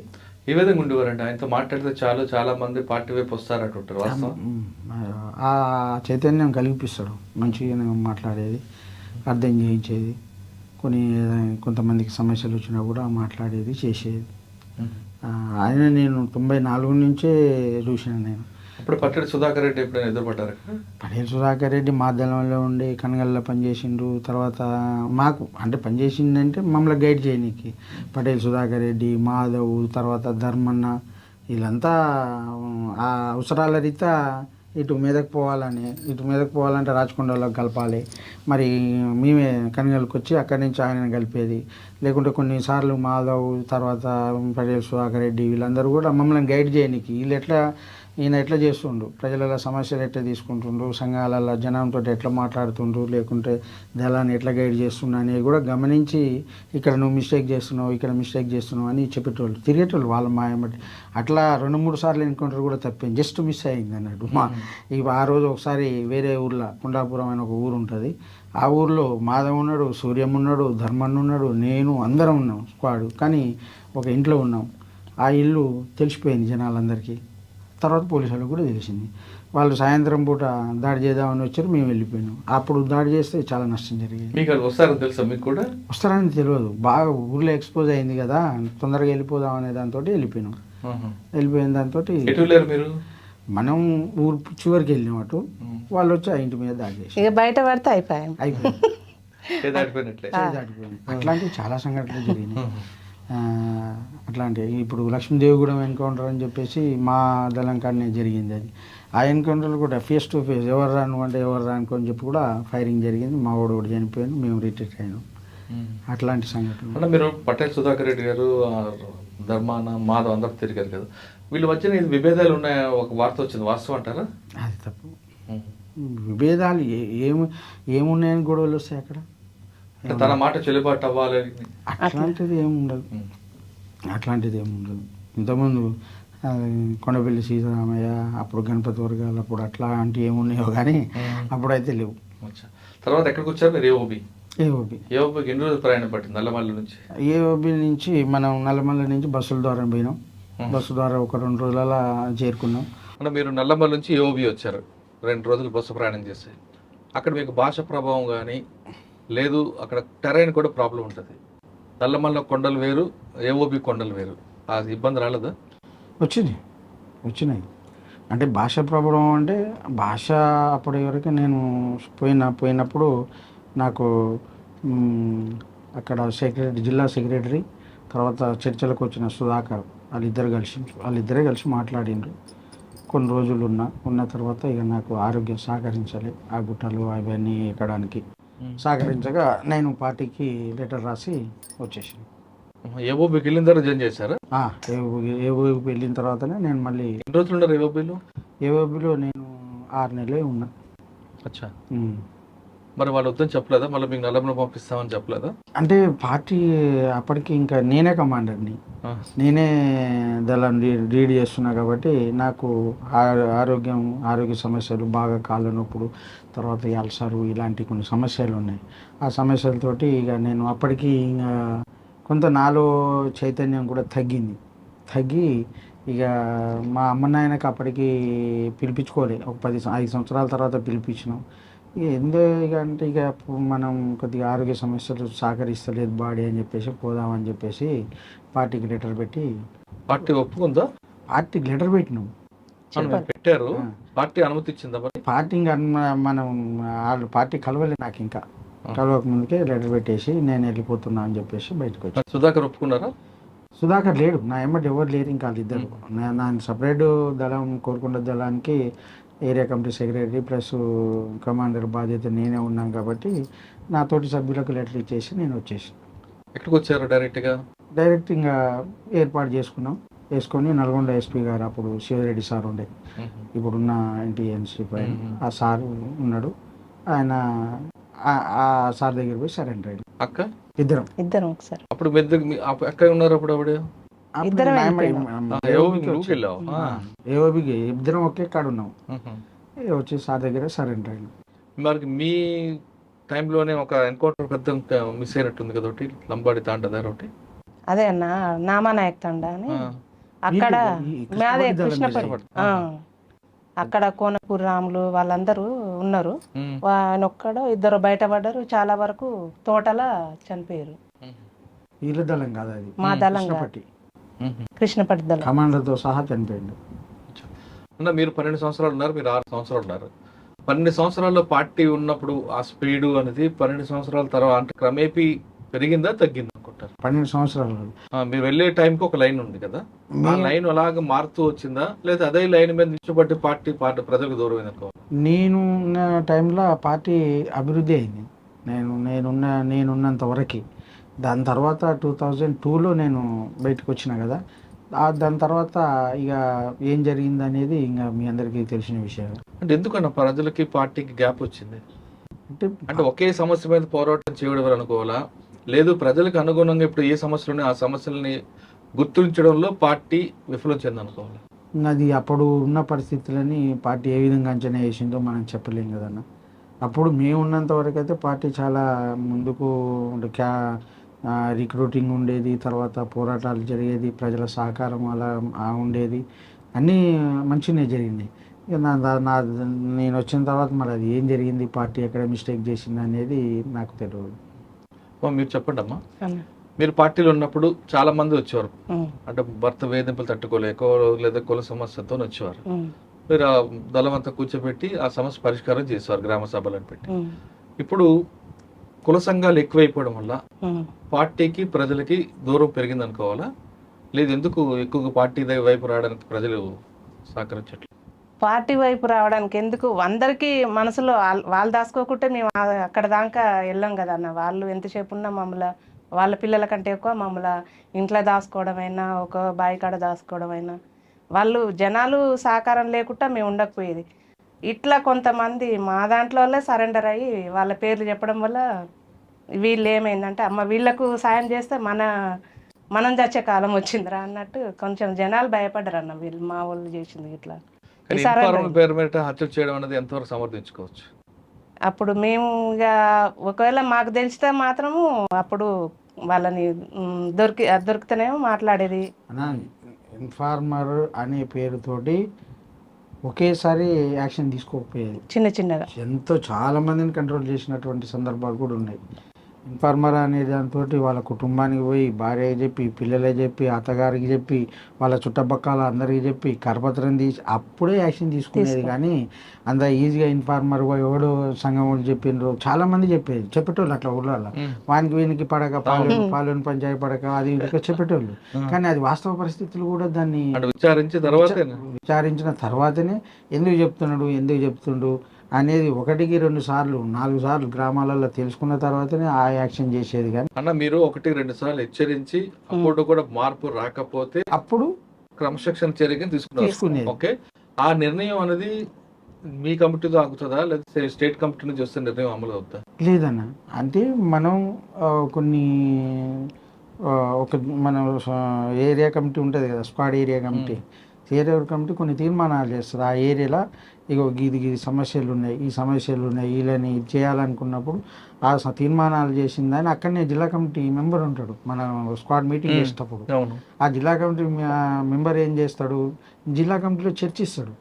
ఈ విధంగా ఉండేవారండి. ఆయనతో మాట్లాడితే చాలా మంది పార్టీ వైపు వస్తారంటుంటారు. వాస్తవం? ఆ చైతన్యం కలిగిపిస్తాడు. మంచిగా మాట్లాడేది, అర్థం చేయించేది, కొంతమందికి సమస్యలు వచ్చినా కూడా మాట్లాడేది, చేసేది. ఆయన నేను 94 నుంచే చూసాను నేను. అప్పుడు పట్టడి సుధాకర్ రెడ్డి ఎప్పుడైనా ఎదురుపడ్డారు? పటేల్ సుధాకర్ రెడ్డి మాధ్యమంలో ఉండి కనగల్లో పనిచేసిండ్రు. తర్వాత మాకు అంటే పనిచేసిందంటే మమ్మల్ని గైడ్ చేయనీకి పటేల్ సుధాకర్ రెడ్డి, మాధవ్, తర్వాత ధర్మన్న వీళ్ళంతా ఆ అవసరాల రీత్యా ఇటు మీదకు పోవాలంటే రాచకొండలోకి కలపాలి. మరి మేమే కనగల్కి వచ్చి అక్కడి నుంచి ఆయనను కలిపేది. లేకుంటే కొన్నిసార్లు మాధవ్, తర్వాత పటేల్ సుధాకర్ రెడ్డి వీళ్ళందరూ కూడా మమ్మల్ని గైడ్ చేయనీకి ఈయన ఎట్లా చేస్తుండు, ప్రజల సమస్యలు ఎట్లా తీసుకుంటుండ్రు, సంఘాలలో జనంతో ఎట్లా మాట్లాడుతుండ్రు, లేకుంటే దళాన్ని ఎట్లా గైడ్ చేస్తుండ్రు అనేవి కూడా గమనించి ఇక్కడ నువ్వు మిస్టేక్ చేస్తున్నావు, ఇక్కడ మిస్టేక్ చేస్తున్నావు అని చెప్పేటోళ్ళు, తిరిగేటోళ్ళు వాళ్ళ మాయమట్టి. అట్లా 2-3 సార్లు ఎన్కౌంటర్ కూడా తప్పింది, జస్ట్ మిస్ అయింది అన్నట్టు. ఆ రోజు ఒకసారి వేరే ఊర్లో కొండాపురం అని ఒక ఊరు ఉంటుంది. ఆ ఊర్లో మాధవ్ ఉన్నాడు, సూర్యం ఉన్నాడు, ధర్మన్న ఉన్నాడు, నేను అందరం ఉన్నాం స్క్వాడ్. కానీ ఒక ఇంట్లో ఉన్నాం. ఆ ఇల్లు తెలిసిపోయింది జనాలందరికీ. తర్వాత పోలీసు వాళ్ళకి కూడా తెలిసింది. వాళ్ళు సాయంత్రం పూట దాడి చేద్దామని వచ్చారు, మేము వెళ్ళిపోయినాం. అప్పుడు దాడి చేస్తే చాలా నష్టం జరిగింది. మీకు అది వస్తారని తెలుసా? మీకు కూడా వస్తారని తెలియదు, బాగా ఊర్లో ఎక్స్పోజ్ అయింది కదా, తొందరగా వెళ్ళిపోదాం అనే దాంతో వెళ్ళిపోయినాం. వెళ్ళిపోయిన దాంతో మీరు మనం ఊరు చివరికి వెళ్ళినాం అటు, వాళ్ళు వచ్చి ఆ ఇంటి మీద దాడి చేసి ఇక బయట పడితే అయిపోయింది. దాటిపోయినట్లే. అట్లాంటివి చాలా సంఘటనలు జరిగినాయి. అట్లాంటి ఇప్పుడు లక్ష్మీదేవిగూడెం ఎన్కౌంటర్ అని చెప్పేసి మా దళం కాడనే జరిగింది. అది ఆ ఎన్కౌంటర్లో కూడా ఫేస్ టు ఫేస్ ఎవరు రాను అంటే ఎవరు రానుకో అని చెప్పి కూడా ఫైరింగ్ జరిగింది. మా వాడు కూడా చనిపోయాను, మేము రిట్రీట్ అయినాం. అట్లాంటి సంఘటన. అంటే మీరు పటేల్ సుధాకర్ రెడ్డి గారు, ధర్మాన, మాధవ్ అందరూ తిరిగారు కదా, వీళ్ళ మధ్యన విభేదాలు ఉన్నాయ ఒక వార్త వచ్చింది, వాస్తవం అంటారా? అది తప్పు. విభేదాలు ఏమున్నాయని గొడవలు వస్తాయి అక్కడ. తన మాట చెల్లుబాటు అవ్వాలని అట్లాంటిది ఏముండదు. ఇంతకుముందు కొండపల్లి సీతారామయ్య, అప్పుడు గణపతి వర్గాలు, అప్పుడు అట్లాంటివి ఏమున్నాయో కానీ అప్పుడైతే లేవు. తర్వాత ఎక్కడికి వచ్చారు మీరు? ఏఓబి. ఏఓబికి ఎన్ని రోజులు ప్రయాణం పట్టింది నల్లమల్ల నుంచి? ఏఓబి నుంచి మనం నల్లమల్ల నుంచి బస్సుల ద్వారా పోయినాం. బస్సు ద్వారా ఒక 2 రోజుల చేరుకున్నాం. అంటే మీరు నల్లమల్ల నుంచి ఏఓబి వచ్చారు, 2 రోజులు బస్సు ప్రయాణం చేసి. అక్కడ మీకు భాష ప్రభావం కానీ లేదు, అక్కడ టెరైన్ కూడా ప్రాబ్లం ఉంటుంది. నల్లమల్ల కొండలు వేరు, ఏఓబి కొండలు వేరు. ఆ ఇబ్బంది రాలేదా? వచ్చినాయి. అంటే భాష ప్రభావం అంటే భాష అప్పటి వరకు నేను పోయినప్పుడు నాకు అక్కడ జిల్లా సెక్రటరీ, తర్వాత చర్చలకు వచ్చిన సుధాకర్, వాళ్ళిద్దరే కలిసి మాట్లాడిండ్రు. కొన్ని రోజులు ఉన్న తర్వాత ఇక నాకు ఆరోగ్యం సహకరించాలి, ఆ గుట్టలు అవన్నీ ఎక్కడానికి సహకరించగా నేను పార్టీకి లెటర్ రాసి వచ్చేసాను. ఏఓబికి వెళ్ళిన తర్వాత జాయిన్ చేశారా? ఏఓబికి వెళ్ళిన తర్వాతనే నేను మళ్ళీ. ఎన్ని రోజులు ఉన్నారు ఏఓబిలో? ఏఓబిలో నేను 6 నెలలే ఉన్నా. అచ్చా. మరి వాళ్ళు వద్దని చెప్పలేదా? మళ్ళీ మీకు నల్లమల పంపిస్తామని చెప్పలేదా? అంటే పార్టీ అప్పటికి ఇంకా నేనే కమాండర్ని, నేనే దళం లీడ్ చేస్తున్నా కాబట్టి నాకు ఆరోగ్య సమస్యలు, బాగా కాళ్ళ నొప్పులు, తర్వాత అల్సరు, ఇలాంటి కొన్ని సమస్యలు ఉన్నాయి. ఆ సమస్యలతోటి ఇక నేను అప్పటికి ఇంకా కొంత నాలో చైతన్యం కూడా తగ్గి ఇక మా అమ్మ నాయనకి అప్పటికి పిలిపించుకోలే. ఒక 5 సంవత్సరాల తర్వాత పిలిపించినాం. ఇక మనం కొద్దిగా ఆరోగ్య సమస్యలు సహకరిస్తలేదు బాడీ అని చెప్పేసి పోదామని చెప్పేసి పార్టీకి లెటర్ పెట్టి. పార్టీ ఒప్పుకుందా? పార్టీకి లెటర్ పెట్టినాం. పెట్టారు, పార్టీ అనుమతి ఇచ్చిందా? పార్టీ మనం వాళ్ళు పార్టీ కలవలేదు, నాకు ఇంకా కలవక ముందుకే లెటర్ పెట్టేసి నేను వెళ్ళిపోతున్నా అని చెప్పేసి బయటకు వచ్చి. సుధాకర్ ఒప్పుకున్నారా? సుధాకర్ లేడు, నా ఎమ్మటి ఎవరు లేరు ఇంకా వాళ్ళిద్దరు. నా సపరేట్ దళం, కోరుకొండ దళానికి area committee secretary plus commander బాధ్యత నేనే ఉన్నాను కాబట్టి నాతోటి సభ్యులకు లెటర్ ఇచ్చేసి నేను వచ్చేసి. ఎక్కడికి వచ్చారు? డైరెక్ట్ ఇంకా ఏర్పాటు వేసుకొని నల్గొండ ఎస్పీ గారు, అప్పుడు శివరెడ్డి సార్ ఉండే, ఇప్పుడున్న ఎన్టీఎన్సీ పైన ఆ సార్ ఉన్నాడు, ఆయన ఆ సార్ దగ్గర పోయి సరెండర్ అయ్యాడు. అక్క ఇద్దరం ఒకసారి. అప్పుడు అక్క ఉన్నారు అప్పుడు ఆవిడ? ఏఓబికి ఇద్దరం ఒకే కాడ ఉన్నాం. వచ్చి సార్ దగ్గర సరెండర్ అయ్యాడు. మరి మీ టైంలోనే ఒక ఎన్కౌంటర్ పెద్ద మిస్ అయినట్టుంది కదా ఒకటి, లంబాడి తాండ దగ్గర ఒకటి. అదే అన్న నామానాయక్ తండ అని అక్కడ మాదే కృష్ణపల్లి, అక్కడ కోనపూర్ రాములు వాళ్ళందరూ ఉన్నారు. ఆయన ఒక్కడు, ఇద్దరు బయటపడ్డారు. చాలా వరకు తోటల చనిపోయారు. వీళ్ళ దళం కాదు, అది మా దళం. కృష్ణపట్టిదల. కమాండర్తో సహా చనిపోయిండు. అన్న మీరు 12 సంవత్సరాలు ఉన్నారు, మీరు 6 సంవత్సరాలు ఉన్నారు. 12 సంవత్సరాల్లో పార్టీ ఉన్నప్పుడు ఆ స్పీడు అనేది 12 సంవత్సరాల తర్వాత అంటే క్రమేపీ పెరిగిందా తగ్గిందా అనుకుంటారు? 12 సంవత్సరాలు. మీరు వెళ్ళే టైంకి ఒక లైన్ ఉంది కదా, ఆ లైన్ అలాగ మారుతూ వచ్చిందా లేదా అదే లైన్ మీద నిల్చోబట్టి పార్టీ ప్రజలకు దూరం అనుకో? నేను ఉన్న టైంలో పార్టీ అభివృద్ధి అయింది నేనున్నంత వరకు. దాని తర్వాత 2002లో నేను బయటకు వచ్చిన కదా, దాని తర్వాత ఇక ఏం జరిగింది అనేది ఇంకా మీ అందరికీ తెలిసిన విషయం. అంటే ఎందుకన్నా ప్రజలకి పార్టీకి గ్యాప్ వచ్చింది? అంటే ఒకే సమస్య మీద పోరాటం చేయడం అనుకోవాలా, లేదు ప్రజలకు అనుగుణంగా ఇప్పుడు ఏ సమస్యలు ఉన్నాయి ఆ సమస్యలని గుర్తించడంలో పార్టీ విఫలం చెందనుకోవాలి? అది అప్పుడు ఉన్న పరిస్థితులని పార్టీ ఏ విధంగా అంచనా వేసిందో మనం చెప్పలేం కదన్న. అప్పుడు మేము ఉన్నంత వరకు అయితే పార్టీ చాలా ముందుకు రిక్రూటింగ్ ఉండేది, తర్వాత పోరాటాలు జరిగేది, ప్రజల సహకారం అలా ఉండేది, అన్నీ మంచిగానే జరిగింది. ఇక నేను వచ్చిన తర్వాత మరి అది ఏం జరిగింది, పార్టీ ఎక్కడ మిస్టేక్ చేసింది అనేది నాకు తెలియదు. మీరు చెప్పండి అమ్మా. మీరు పార్టీలో ఉన్నప్పుడు చాలా మంది వచ్చేవారు, అంటే భర్త వేధింపులు తట్టుకోలేక లేదా కుల సమస్యతో వచ్చేవారు. మీరు ఆ దళం అంతా కూర్చోబెట్టి ఆ సమస్య పరిష్కారం చేసేవారు గ్రామ సభలను పెట్టి. ఇప్పుడు కుల సంఘాలు ఎక్కువైపోవడం వల్ల పార్టీకి ప్రజలకి దూరం పెరిగింది అనుకోవాలా, లేదు ఎందుకు ఎక్కువగా పార్టీ వైపు రావడానికి ప్రజలు సహకరించట్లేదు? పార్టీ వైపు రావడానికి ఎందుకు, అందరికీ మనసులో వాళ్ళు దాచుకోకుంటే మేము అక్కడ దాకా వెళ్ళాం కదా అన్న. వాళ్ళు ఎంతసేపు ఉన్నా మమ్మల్ని, వాళ్ళ పిల్లల కంటే ఎక్కువ మమ్మల్ని ఇంట్లో దాచుకోవడమైనా, ఒక బావి కాడ దాచుకోవడమైనా, వాళ్ళు జనాలు సహకారం లేకుండా మేము ఉండకపోయేది. ఇట్లా కొంతమంది మా దాంట్లో వాళ్ళే సరెండర్ అయ్యి వాళ్ళ పేర్లు చెప్పడం వల్ల వీళ్ళు ఏమైందంటే అమ్మ వీళ్ళకు సాయం చేస్తే మనం చచ్చే కాలం వచ్చిందిరా అన్నట్టు కొంచెం జనాలు భయపడ్డారు అన్న. వీళ్ళు మా వాళ్ళు చేసింది ఇట్లా పేరు మీద హత్య చేయడం అనేది ఎంతవరకు సమర్థించుకోవచ్చు? అప్పుడు మేము ఇక ఒకవేళ మాకు తెలిస్తే మాత్రము అప్పుడు వాళ్ళని దొరికితేనేమో మాట్లాడేది. ఇన్ఫార్మర్ అనే పేరుతోటి ఒకేసారి యాక్షన్ తీసుకోకపోయేది, చిన్నగా ఎంతో చాలా మందిని కంట్రోల్ చేసినటువంటి సందర్భాలు కూడా ఉన్నాయి. ఇన్ఫార్మర్ అనే దాంతో వాళ్ళ కుటుంబానికి పోయి భార్యకి చెప్పి, పిల్లలకి చెప్పి, అత్తగారికి చెప్పి, వాళ్ళ చుట్టపక్కల అందరికి చెప్పి కరపత్రం తీసి అప్పుడే యాక్షన్ తీసుకునేది. కానీ అంత ఈజీగా ఇన్ఫార్మర్ ఎవడు సంఘం వాళ్ళు చెప్పిండ్రు చాలా మంది చెప్పేటోళ్ళు అట్లా ఊళ్ళో వానికి వీనికి పడక పాలన పంచాయతీ పడక అది చెప్పేటోళ్ళు. కానీ అది వాస్తవ పరిస్థితులు కూడా దాన్ని విచారించిన తర్వాతనే ఎందుకు చెప్తుండు అనేది 1-2 సార్లు 4 సార్లు గ్రామాలలో తెలుసుకున్న తర్వాతనే ఆ యాక్షన్ చేసేది. కానీ అన్న మీరు 1-2 సార్లు హెచ్చరించి అప్పుడు కూడా మార్పు రాకపోతే అప్పుడు క్రమశిక్షణ చర్యగా తీసుకునేది. ఓకే, ఆ నిర్ణయం అనేది మీ కమిటీతో ఆగుతుందా లేదా స్టేట్ కమిటీ నుంచి వస్తే నిర్ణయం అమలు అవుతుందా? లేదన్న, అంటే మనం మన ఏరియా కమిటీ ఉంటుంది కదా, స్క్వాడ్ ఏరియా కమిటీ కొన్ని తీర్మానాలు చేస్తారు. ఆ ఏరియాలో ఇగో గీది సమస్యలు ఉన్నాయి, ఈ సమస్యలు ఉన్నాయి, వీళ్ళని చేయాలనుకున్నప్పుడు ఆ తీర్మానాలు చేసిందని అక్కడనే జిల్లా కమిటీ మెంబర్ ఉంటాడు. మన స్క్వాడ్ మీటింగ్ చేసేటప్పుడు ఆ జిల్లా కమిటీ మెంబర్ ఏం చేస్తాడు, జిల్లా కమిటీలో చర్చిస్తాడు,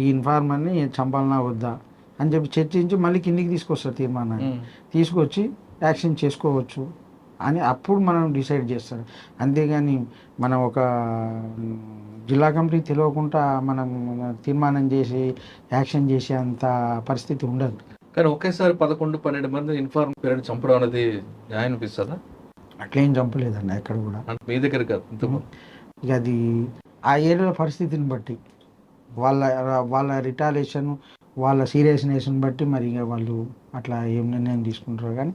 ఈ ఇన్ఫార్మర్ని చంపాలన్నా వద్దా అని చెప్పి చర్చించి మళ్ళీ కిందికి తీసుకొస్తాడు తీర్మానాన్ని. తీసుకొచ్చి యాక్షన్ చేసుకోవచ్చు అని అప్పుడు మనం డిసైడ్ చేస్తాడు. అంతేగాని మనం ఒక జిల్లా కమిటీ తెలియకుండా మనం తీర్మానం చేసి యాక్షన్ చేసే అంత పరిస్థితి ఉండదు. కానీ ఒకేసారి 11-12 మంది ఇన్ఫార్మ్ పీరియడ్ చంపడం అనేది న్యాయం అనిపిస్తుందా? అట్లేం చంపలేదన్న ఎక్కడ కూడా, మీ దగ్గర కాదు. ఇక అది ఆ ఏరియాలో పరిస్థితిని బట్టి వాళ్ళ రిటాలియేషన్, వాళ్ళ సీరియస్నెస్ని బట్టి మరి ఇక వాళ్ళు అట్లా ఏం నిర్ణయం తీసుకుంటారు. కానీ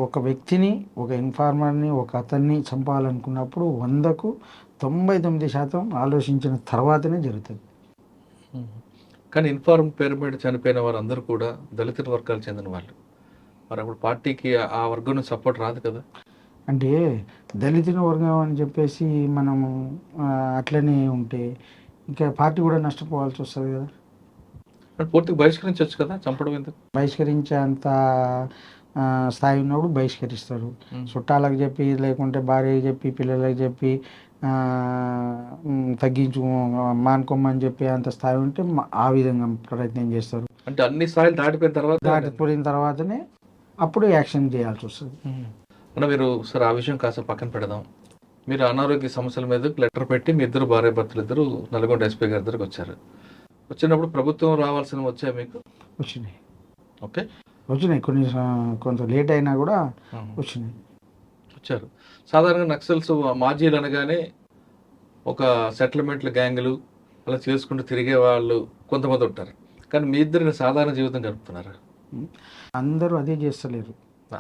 ఒక వ్యక్తిని, ఒక ఇన్ఫార్మర్ని, ఒక అతన్ని చంపాలనుకున్నప్పుడు 100కు 99% ఆలోచించిన తర్వాతనే జరుగుతుంది. కానీ ఇన్ఫార్మ్ పేరు మీద చనిపోయిన వారందరూ కూడా దళిత వర్గాలు చెందిన వాళ్ళు, మరి అప్పుడు పార్టీకి ఆ వర్గం సపోర్ట్ రాదు కదా? అంటే దళితుల వర్గం అని చెప్పేసి మనము అట్లనే ఉంటే ఇంకా పార్టీ కూడా నష్టపోవాల్సి వస్తుంది కదా. పూర్తిగా బహిష్కరించవచ్చు కదా, చంపడం ఎందుకు? బహిష్కరించే అంత స్థాయి ఉన్నప్పుడు బహిష్కరిస్తారు. చుట్టాలకు చెప్పి, లేకుంటే భార్యకి చెప్పి, పిల్లలకి చెప్పి మానుకోమని చెప్పి అంత స్థాయి ఉంటే ఆ విధంగా ప్రయత్నం చేస్తారు. అంటే అన్ని స్థాయిలు దాటిపోయిన తర్వాతనే అప్పుడు యాక్షన్ చేయాల్సి వస్తుంది. మీరు సరే ఆ విషయం కాస్త పక్కన పెడదాం. మీరు అనారోగ్య సమస్యల మీద లెటర్ పెట్టి మీ ఇద్దరు భార్యాభర్తలు ఇద్దరు నల్గొండ ఎస్పీ గారి దగ్గరకు వచ్చారు. వచ్చినప్పుడు ప్రభుత్వం రావాల్సినవి వచ్చాయి మీకు? వచ్చినాయి ఓకే, వచ్చినాయి కొంత లేట్ అయినా కూడా వచ్చినాయి. వచ్చారు. సాధారణంగా నక్సల్స్ మాజీలు అనగానే ఒక సెటిల్మెంట్ల గ్యాంగులు అలా చేసుకుంటూ తిరిగే వాళ్ళు కొంతమంది ఉంటారు. కానీ మీ ఇద్దరు సాధారణ జీవితం గడుపుతున్నారు. అందరూ అదే చేస్తలేరు,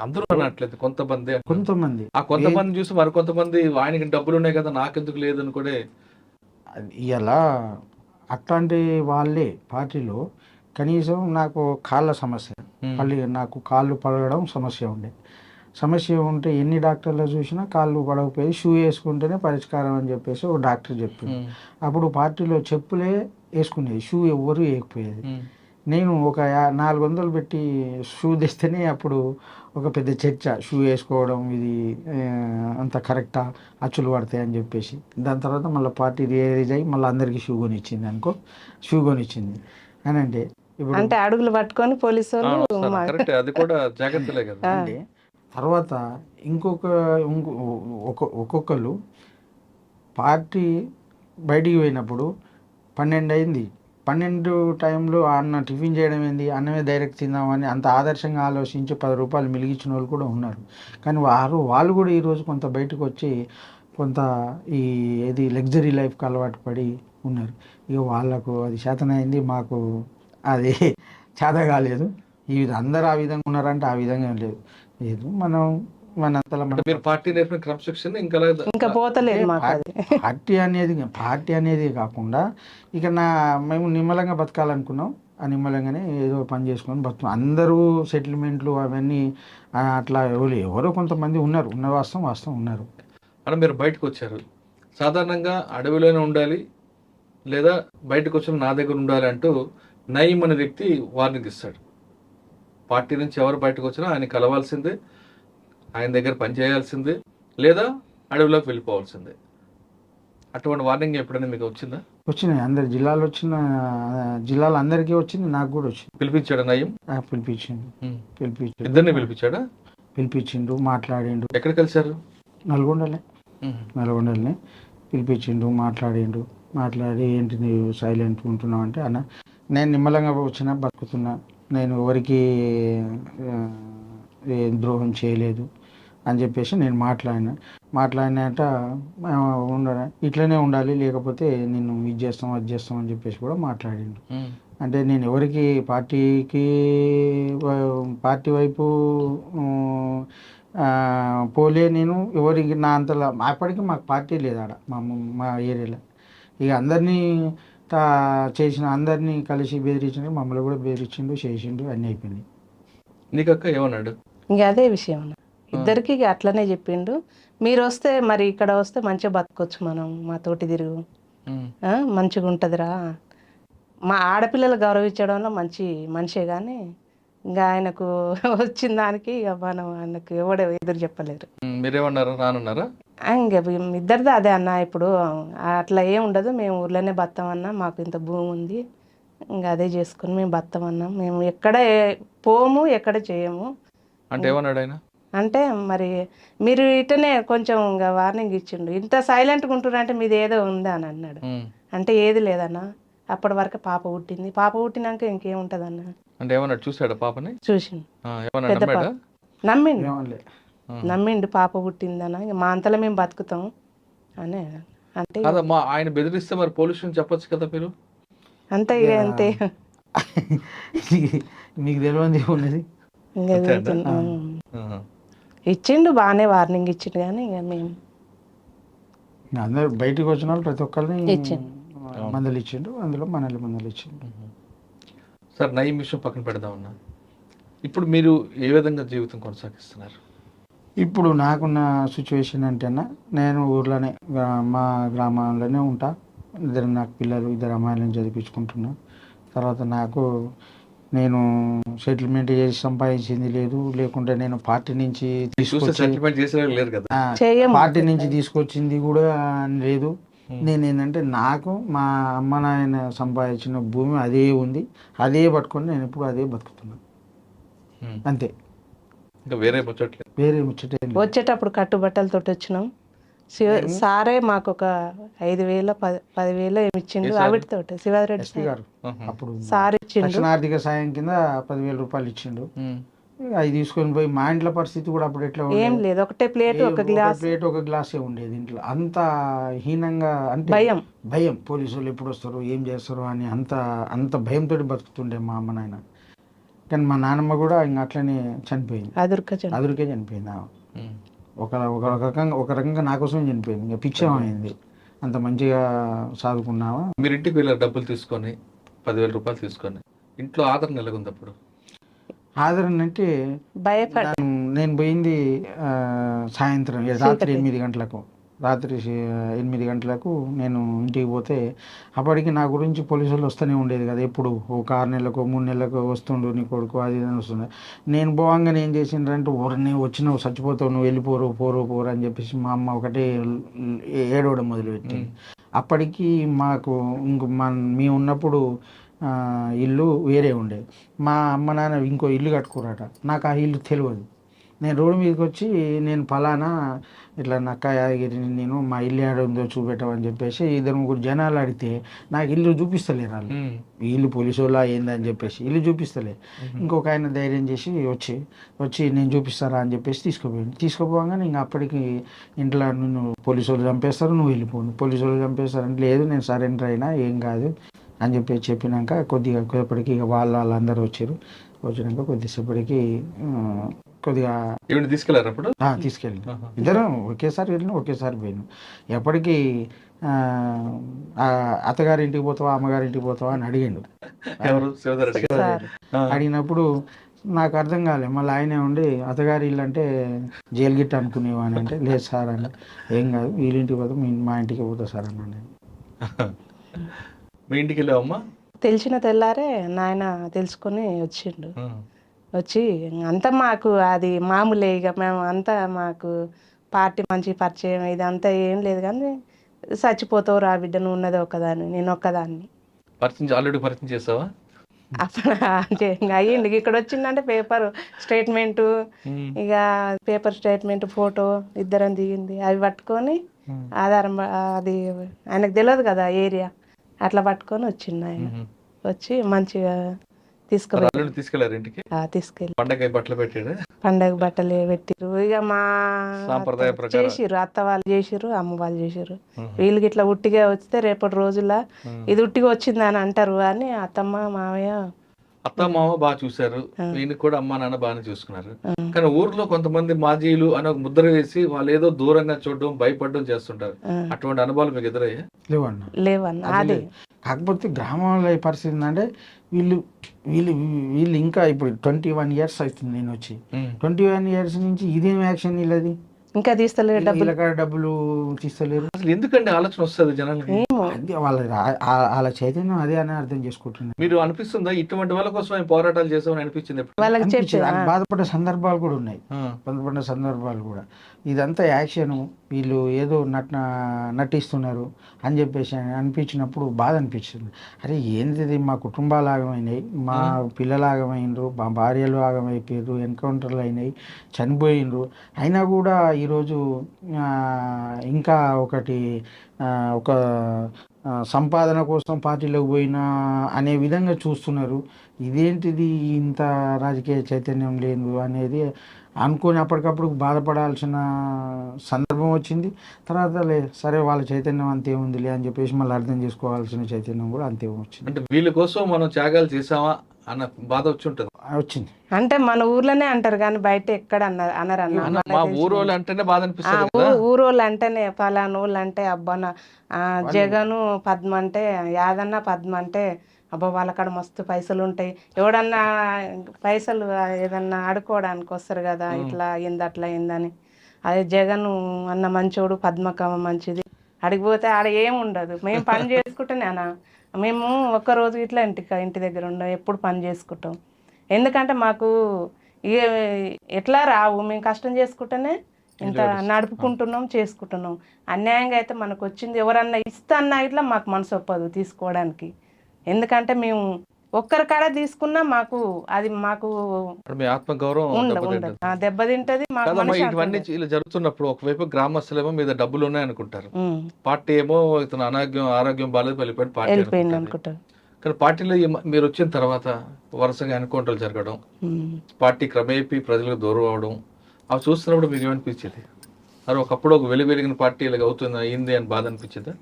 అందరూ అనట్లేదు, కొంతమంది అంటున్నారు. కొంతమంది. ఆ కొంతమంది చూసి మరి కొంతమంది ఆయనకి డబ్బులు ఉన్నాయి కదా నాకెందుకు లేదు అని కూడా. ఇలా అట్లాంటి వాళ్ళే పార్టీలో కనీసం నాకు కాళ్ళ సమస్య, మళ్ళీ నాకు కాళ్ళు పడడం సమస్య ఉంటే ఎన్ని డాక్టర్లు చూసినా కాళ్ళు పడకపోయేది, షూ వేసుకుంటేనే పరిష్కారం అని చెప్పేసి ఒక డాక్టర్ చెప్పింది. అప్పుడు పార్టీలో చెప్పులే వేసుకునేది, షూ ఎవ్వరూ వేయకపోయేది. నేను ఒక 400 పెట్టి షూ తెస్తేనే అప్పుడు ఒక పెద్ద చర్చ, షూ వేసుకోవడం ఇది అంత కరెక్టా, అచ్చులు పడతాయి అని చెప్పేసి. దాని తర్వాత మళ్ళీ పార్టీ రియలైజ్ అయ్యి మళ్ళీ అందరికీ షూ కొనిచ్చింది అని అంటే ఇప్పుడు అంటే అడుగులు పట్టుకొని పోలీసు వాళ్ళు కరెక్ట్, అది కూడా జాగ్రత్తలే కదా. అంటే తర్వాత ఒక్కొక్కరు పార్టీ బయటికి పోయినప్పుడు 12 అయింది, 12 టైంలో అన్న టిఫిన్ చేయడం ఏంది, అన్నమే డైరెక్ట్ తిందామని అంత ఆదర్శంగా ఆలోచించి 10 రూపాయలు మిలిగించిన వాళ్ళు కూడా ఉన్నారు. కానీ వాళ్ళు కూడా ఈరోజు కొంత బయటకు వచ్చి కొంత ఏది లగ్జరీ లైఫ్కి అలవాటు పడి ఉన్నారు. ఇక వాళ్ళకు అది చేతనైంది, మాకు అది చేత కాలేదు. అందరూ ఆ విధంగా ఉన్నారంటే ఆ విధంగా లేదు. మనంతలో మీరు పార్టీ నేర్పిన క్రమశిక్షణ ఇంకా పోతలేదు మాకు అది. పార్టీ అనేది కాకుండా ఇక మేము నిమ్మలంగా బతకాలనుకున్నాం. ఆ నిమ్మలంగానే ఏదో పని చేసుకొని బతుకు. అందరూ సెటిల్మెంట్లు అవన్నీ అట్లా ఎవరో కొంతమంది ఉన్నారు, వాస్తవం ఉన్నారు. అంటే మీరు బయటకు వచ్చారు, సాధారణంగా అడవిలోనే ఉండాలి లేదా బయటకు వచ్చిన నా దగ్గర ఉండాలి అంటూ నయీం అనే వ్యక్తి వార్నింగ్ ఇస్తాడు. పార్టీ నుంచి ఎవరు బయటకు వచ్చినా ఆయన కలవాల్సిందే, ఆయన దగ్గర పనిచేయాల్సిందే, లేదా అడవిలోకి వెళ్ళిపోవాల్సిందే. అటువంటి వార్నింగ్ ఎప్పుడైనా మీకు వచ్చిందా? వచ్చినాయి, అందరి జిల్లాలు అందరికీ వచ్చింది, నాకు కూడా వచ్చింది. పిలిపించాడు నయీం? పిలిపించిండు. ఇద్దరిని పిలిపించాడా? పిలిపించిండు, మాట్లాడిండు. ఎక్కడ కలిశారు? నల్గొండలనే పిలిపించిండు, మాట్లాడి ఏంటి నీవు సైలెంట్ ఉంటున్నావు అంటే, అన్న నేను నిమ్మలంగా వచ్చినా బతుకుతున్నా, నేను ఎవరికి ద్రోహం చేయలేదు అని చెప్పేసి నేను మాట్లాడినట్ట ఇట్లనే ఉండాలి, లేకపోతే నేను ఇది చేస్తాం అది చేస్తాం అని చెప్పేసి కూడా మాట్లాడిండు. అంటే నేను ఎవరికి పార్టీ వైపు పోలే, నేను ఎవరికి నా అంతలా అప్పటికి మాకు పార్టీ లేదు ఆడ మా ఏరియాలో. ఇక అందరినీ అందరినీ కలిసి బెదిరించిండు, మమ్మల్ని కూడా బెదిరించిండు, చేసిండు, అన్నీ అయిపోయినాయి. నీకక్క ఏమన్నాడు? ఇంకా అదే విషయం ఇద్దరికి అట్లనే చెప్పిండు. మీరు వస్తే మరి ఇక్కడ వస్తే మంచిగా బతకొచ్చు, మనం మా తోటి తిరుగు మంచిగా ఉంటుందిరా. మా ఆడపిల్లలు గౌరవించడంలో మనిషే కానీ ఇంకా ఆయనకు వచ్చిన దానికి ఇక మనం ఆయనకు ఎవడో ఎదురు చెప్పలేరు. మీరేమన్నారా? రానున్నారా? ఇంకా ఇద్దరిది అదే అన్న. ఇప్పుడు అట్లా ఏం ఉండదు, మేము ఊర్లోనే బతామన్నా, మాకు ఇంత భూమి ఉంది, ఇంకా అదే చేసుకుని మేము బతామన్నాం, మేము ఎక్కడ పోము, ఎక్కడ చేయము అంటే. ఏమన్నాడు ఆయన? అంటే మరి మీరు ఇటనే కొంచెం ఇంకా వార్నింగ్ ఇచ్చిండు, ఇంత సైలెంట్గా ఉంటున్నారంటే మీది ఏదో ఉందా అని అన్నాడు. అంటే ఏది లేదన్న, అప్పటి వరకు పాప పుట్టినాక ఇంకేముంటది అన్న. అంటే ఏమన్నాడు? చూసాడు పాపని? చూసిండు, పెద్ద పాప. నమ్మిండు పాప పుట్టిందన్న, మా అంతలో మేము బతుకుతాం అని. అంటే ఆయన బెదిరిస్తే మరి పోలీసులు చెప్పొచ్చు కదా మీరు? అంతే ఇక అంతే. మీకు తెలియదు ఉన్నది. ఇచ్చిండు, బాగానే వార్నింగ్ ఇచ్చిండు, కానీ ఇక మేము అందరు బయటకు వచ్చిన వాళ్ళు ప్రతి ఒక్కరిని మందలు ఇచ్చిండు, అందులో మనల్ని మందలు ఇచ్చిండు. సార్, నయీం విషయం పక్కన పెడదామన్నా, ఇప్పుడు మీరు ఏ విధంగా జీవితం కొనసాగిస్తున్నారు? ఇప్పుడు నాకున్న సిచ్యువేషన్ అంటేనా, నేను ఊర్లోనే మా గ్రామంలోనే ఉంటా. నాకు పిల్లలు, 2 అమ్మాయిలను చదివించుకుంటున్నా. తర్వాత నేను సెటిల్మెంట్ చేసి సంపాదించింది లేదు, లేకుంటే నేను పార్టీ నుంచి తీసుకొచ్చింది కూడా లేదు. నేనేంటంటే నాకు మా అమ్మ నాయన సంపాదించిన భూమి అదే ఉంది, అదే పట్టుకొని నేను ఇప్పుడు అదే బతుకుతున్నాను, అంతే. వేరే ముచ్చటే. వచ్చేటప్పుడు కట్టుబట్టలతో వచ్చినాం, సారే మాకు ఒక 5,000 10,000 ఏమి ఇచ్చిండు ఆవిడతో శివారెడ్డి ఎస్పీ గారు అప్పుడు సార్ ఇచ్చిండు. తక్షణ ఆర్థిక సాయం కింద 10,000 రూపాయలు ఇచ్చిండు. అవి తీసుకొని పోయి మా ఇంట్లో పరిస్థితి కూడా అప్పుడు ఎట్లా ఏం లేదు, ఒకటే ప్లేట్ ఒక గ్లాస్, ప్లేట్ ఒక గ్లాసే ఉండేది ఇంట్లో. అంత హీనంగా అంటే భయం పోలీసు వాళ్ళు ఎప్పుడు వస్తారు ఏం చేస్తారు అని అంత భయంతో బతుకుతుండే మా అమ్మ నాయన. కానీ మా నాన్నమ్మ కూడా ఇంకా అట్లనే చనిపోయింది, అదురుకే చనిపోయింది. ఒక రకంగా నా కోసమే చనిపోయింది. ఇంకా పిచ్చమైంది, అంత మంచిగా సాదుకున్నావా. మీరు ఇంటికి వెళ్ళారు డబ్బులు తీసుకొని 10,000 రూపాయలు తీసుకొని, ఇంట్లో ఆదరణ ఎలాగుంది అప్పుడు? ఆదరణ అంటే నేను పోయింది సాయంత్రం రాత్రి 8 గంటలకు, రాత్రి 8 గంటలకు నేను ఇంటికి పోతే అప్పటికి నా గురించి పోలీసులు వస్తూనే ఉండేది కదా, ఎప్పుడు ఒక 6 నెలలకు 3 నెలలకు వస్తుండు నీ కొడుకు అది ఇది వస్తుంది. నేను పోవంగానే ఏం చేసిండ్రంటే ఊరిని వచ్చినావు చచ్చిపోతావు నువ్వు వెళ్ళిపోరు పోరు అని చెప్పేసి మా అమ్మ ఒకటే ఏడవడం మొదలుపెట్టింది. అప్పటికి మాకు మేము ఉన్నప్పుడు ఇల్లు వేరే ఉండేది. మా అమ్మ నాన్న ఇంకో ఇల్లు కట్టుకోరట, నాకు ఆ ఇల్లు తెలియదు. నేను రోడ్డు మీదకి వచ్చి నేను ఫలానా ఇట్లా నక్క యాదగిరిని నేను మా ఇల్లు ఏడ ఉందో చూపెట్టమని చెప్పేసి 2-3 జనాలు అడిగితే నాకు ఇల్లు చూపిస్తలేరు వాళ్ళు. ఇల్లు పోలీసు వాళ్ళ ఏందని చెప్పేసి ఇల్లు చూపిస్తలే. ఇంకొక ఆయన ధైర్యం చేసి వచ్చి నేను చూపిస్తారా అని చెప్పేసి తీసుకుపోగానే ఇంకా అప్పటికి ఇంట్లో నువ్వు పోలీసు వాళ్ళు చంపేస్తారు నువ్వు వెళ్ళిపోను, పోలీసు వాళ్ళు చంపేస్తారంటే లేదు నేను సరెండర్ అయినా ఏం కాదు అని చెప్పినాక కొద్దిసేపటికి ఇక వాళ్ళందరూ వచ్చినాక కొద్దిసేపటికి కొద్దిగా తీసుకెళ్ళారు అప్పుడు తీసుకెళ్ళి ఇద్దరం ఒకేసారి వెళ్ళినా ఒకేసారి పోయినాం. ఎప్పటికీ అత్తగారింటికి పోతావా అమ్మగారింటికి పోతావా అని అడిగిండు. అడిగినప్పుడు నాకు అర్థం కాలే. మళ్ళీ ఆయనే ఉండి అత్తగారి ఇల్లు అంటే జైలు గిట్ట అనుకునేవాని అంటే లేదు సార్ అని, ఏం కాదు వీళ్ళింటికి పోతాం మా ఇంటికి పోతా సార్ అన్నా. నేను మీ ఇంటికి వెళ్ళావమ్మా? తెలిసిన తెల్లారే నాయన తెలుసుకొని వచ్చిండు. వచ్చి అంతా మాకు అది మామూలే, ఇక మేము అంతా మాకు పార్టీ మంచి పరిచయం ఇదంతా ఏం లేదు, కానీ చచ్చిపోతావు రా బిడ్డ నువ్వు ఉన్నది ఒకదాన్ని నేను ఒక్కదాన్ని. ఆల్రెడీ పరిచయం చేసావా? అప్పుడు అంటే ఇంకా అయ్యింది. ఇక్కడ వచ్చిందంటే పేపర్ స్టేట్మెంట్, ఇక పేపర్ స్టేట్మెంట్ ఫోటో ఇద్దరం దిగింది, అవి పట్టుకొని ఆధారం అది ఆయనకు తెలియదు కదా ఏరియా, అట్లా పట్టుకొని వచ్చిండు ఆయన. వచ్చి మంచిగా తీసుకెళ్ళారు ఇంటికి. తీసుకెళ్ళి పండగ బట్టలు పెట్టిరు. ఇక మా చేసిర్రు, అత్త వాళ్ళు చేసిర్రు, అమ్మ వాళ్ళు చేసిర్రు. వీళ్ళకి ఇట్లా ఉట్టిగా వస్తే రేపటి రోజుల్లో ఇది ఉట్టిగా వచ్చింది అని అంటారు అని అత్తమ్మ మామయ్య బాగా చూశారు. వీళ్ళకి కూడా అమ్మ నాన్న బాగానే చూసుకున్నారు. కానీ ఊర్లో కొంతమంది మాజీలు అని ఒక ముద్ర వేసి వాళ్ళు ఏదో దూరంగా చూడడం భయపడడం చేస్తుంటారు. అటువంటి అనుభవాలు మీకు ఎదురయ్యా? లేవన్నా. అదే కాకపోతే గ్రామంలో ఈ పరిస్థితి అంటే వీళ్ళు ఇంకా ఇప్పుడు 21 years అవుతుంది నేను వచ్చి. 21 years నుంచి ఇదేం యాక్షన్ వీళ్ళది ఇంకా తీస్తలేరు, డబ్బులు తీస్తలేరు. అసలు ఎందుకండి ఆలోచన వస్తుంది జనాలకి? వాళ్ళ చైతన్యం అదే అని అర్థం చేసుకుంటున్నారు. మీరు అనిపిస్తుందా ఇటువంటి వాళ్ళ కోసం పోరాటాలు చేసామని అనిపించింది? బాధపడ్డ సందర్భాలు కూడా ఉన్నాయి, బాధపడ్డ సందర్భాలు కూడా. ఇదంతా యాక్షన్ వీళ్ళు ఏదో నటిస్తున్నారు అని చెప్పేసి అనిపించినప్పుడు బాధ అనిపించింది. అరే ఏంటిది, మా కుటుంబాలు ఆగమైనాయి, మా పిల్లలు ఆగమైనరు, మా భార్యలు ఆగమైపోయారు, ఎన్కౌంటర్లు అయినాయి, చనిపోయినరు. అయినా కూడా ఈరోజు ఇంకా ఒక సంపాదన కోసం పార్టీలోకి పోయినా అనే విధంగా చూస్తున్నారు. ఇదేంటిది ఇంత రాజకీయ చైతన్యం లేదు అనేది అనుకొని అప్పటికప్పుడు బాధపడాల్సిన సందర్భం వచ్చింది. తర్వాత సరే వాళ్ళ చైతన్యం అంతే ఉందిలే అని చెప్పేసి మళ్ళీ అర్థం చేసుకోవాల్సిన చైతన్యం కూడా అంతే వచ్చింది. అంటే వీళ్ళ కోసం మనం త్యాగాలు చేసామా అన్న బాధ వచ్చింది. అంటే మన ఊర్లోనే అంటారు కానీ బయట ఎక్కడ అనరన్న. ఊరోళ్ళు అంటేనే బాధ అనిపిస్తుంది. ఊరోళ్ళు అంటేనే పలానా ఊళ్ళు అంటే అబ్బా జగను పద్మ అంటే యాదన్న పద్మ అంటే అబ్బా వాళ్ళకాడ మస్తు పైసలు ఉంటాయి, ఎవడన్నా పైసలు ఏదన్నా ఆడుకోవడానికి వస్తారు కదా, ఇట్లా అయింది అట్లా అయిందని. అదే జగన్ అన్న మంచోడు, పద్మకమ్మ మంచిది, అడిగిపోతే ఆడ ఏముండదు. మేము పని చేసుకుంటేనే అన్న, మేము ఒక్కరోజు ఇట్లా ఇంటి దగ్గర ఉండం, ఎప్పుడు పని చేసుకుంటాం. ఎందుకంటే మాకు ఎట్లా రావు, మేము కష్టం చేసుకుంటేనే ఇంత నడుపుకుంటున్నాం చేసుకుంటున్నాం. అన్యాయంగా అయితే మనకు వచ్చింది ఎవరన్నా ఇస్తా అన్నా ఇట్లా మాకు మనసు ఒప్పదు తీసుకోవడానికి. ఎందుకంటే మేము ఒక్కరి కాడ తీసుకున్నా మాకు అది మాకు ఇప్పుడు మీ ఆత్మగౌరవం ఉండదు దెబ్బతింటది. దెబ్బతింటది మాకు కాదమ్మా, మనశ్శాంతి ఇవన్నీ ఉండదు. ఇలా జరుగుతున్నప్పుడు ఒకవైపు గ్రామస్తులేమో మీద డబ్బులు ఉన్నాయి అనుకుంటారు, ఉమ్, పార్టీ ఏమో ఇతను ఆరోగ్యం బాగాలేదు వెళ్ళిపోయిన పార్టీ వెళ్ళిపోయింది అనుకుంటారు. అనుకుంటారు. కానీ పార్టీలో మీరు వచ్చిన తర్వాత వరుసగా ఎన్కౌంటర్లు జరగడం, ఉమ్. పార్టీ క్రమేపీ ప్రజలకు దూరం అవడం, అవి చూస్తున్నప్పుడు మీకు ఏమనిపించేది? మరి ఒకప్పుడు ఒక వెలిగిన పార్టీ ఇలాగ అవుతుంది అయింది అని బాధ అనిపించిందా?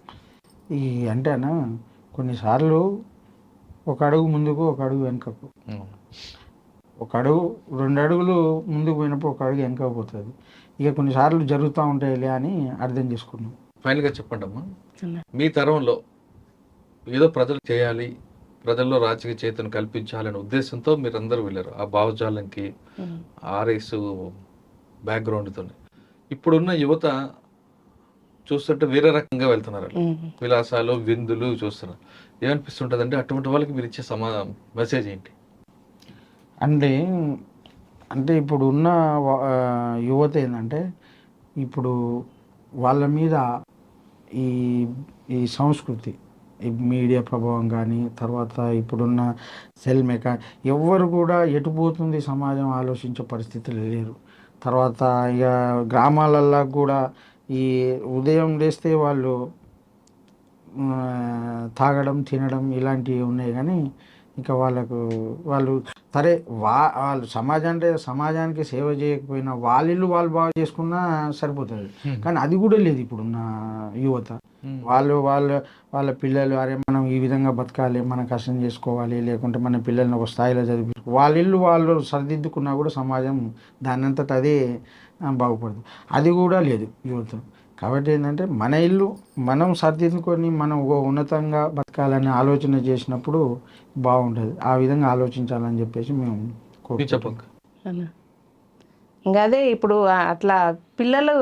ఈ అంటేనా కొన్నిసార్లు ఒక అడుగు ముందుకు ఒక అడుగు వెనుకకు, ఒక అడుగు 2 అడుగులు ముందుకు పోయినప్పుడు ఒక అడుగు వెనకపోతుంది. ఇక కొన్నిసార్లు జరుగుతూ ఉంటాయిలే అని అర్థం చేసుకున్నాం. ఫైనల్గా చెప్పండి అమ్మా, అన్న. మీ తరంలో ఏదో ప్రజలు చేయాలి, ప్రజల్లో రాజకీయ చైతన్యం కల్పించాలనే ఉద్దేశంతో మీరందరూ వెళ్ళారు ఆ భావజాలంకి, ఉమ్. ఆర్ఎస్ బ్యాక్గ్రౌండ్తో. ఇప్పుడున్న యువత చూస్తుంటే వేరే రకంగా వెళ్తున్నారు, ఉమ్. విలాసాలు విందులు చూస్తున్నారు. ఏమనిపిస్తుంటుంది అంటే అటువంటి వాళ్ళకి మీరు ఇచ్చే మెసేజ్ ఏంటి? అంటే ఇప్పుడు ఉన్న యువత ఏంటంటే ఇప్పుడు వాళ్ళ మీద ఈ ఈ సంస్కృతి, ఈ మీడియా ప్రభావం కానీ, తర్వాత ఇప్పుడున్న సెల్ ఎవ్వరు కూడా ఎటుపోతుంది సమాజం ఆలోచించే పరిస్థితులు లేరు. తర్వాత ఇక గ్రామాలల్లో కూడా ఈ ఉదయం లేస్తే వాళ్ళు తాగడం తినడం ఇలాంటివి ఉన్నాయి. కానీ ఇంకా వాళ్ళు సరే వాళ్ళు సమాజానికి సేవ చేయకపోయినా వాళ్ళిల్లు వాళ్ళు బాగా చేసుకున్నా సరిపోతుంది. కానీ అది కూడా లేదు ఇప్పుడున్న యువత. వాళ్ళ పిల్లలు అరే మనం ఈ విధంగా బతకాలి, మనం కష్టం చేసుకోవాలి, లేకుంటే మన పిల్లల్ని ఒక స్థాయిలో చదివించుకో, వాళ్ళిల్లు వాళ్ళు సరిదిద్దుకున్నా కూడా సమాజం దానంతట అదే బాగుపడుతుంది. అది కూడా లేదు యువత. కాబట్టి ఏంటంటే మన ఇల్లు మనం సరిదిద్దుకొని మనం ఉన్నతంగా బతకాలని ఆలోచన చేసినప్పుడు బాగుంటుంది. ఆ విధంగా ఆలోచించాలని చెప్పేసి మేము చెప్పండి. అన్న. ఇంకా అదే ఇప్పుడు అట్లా పిల్లలు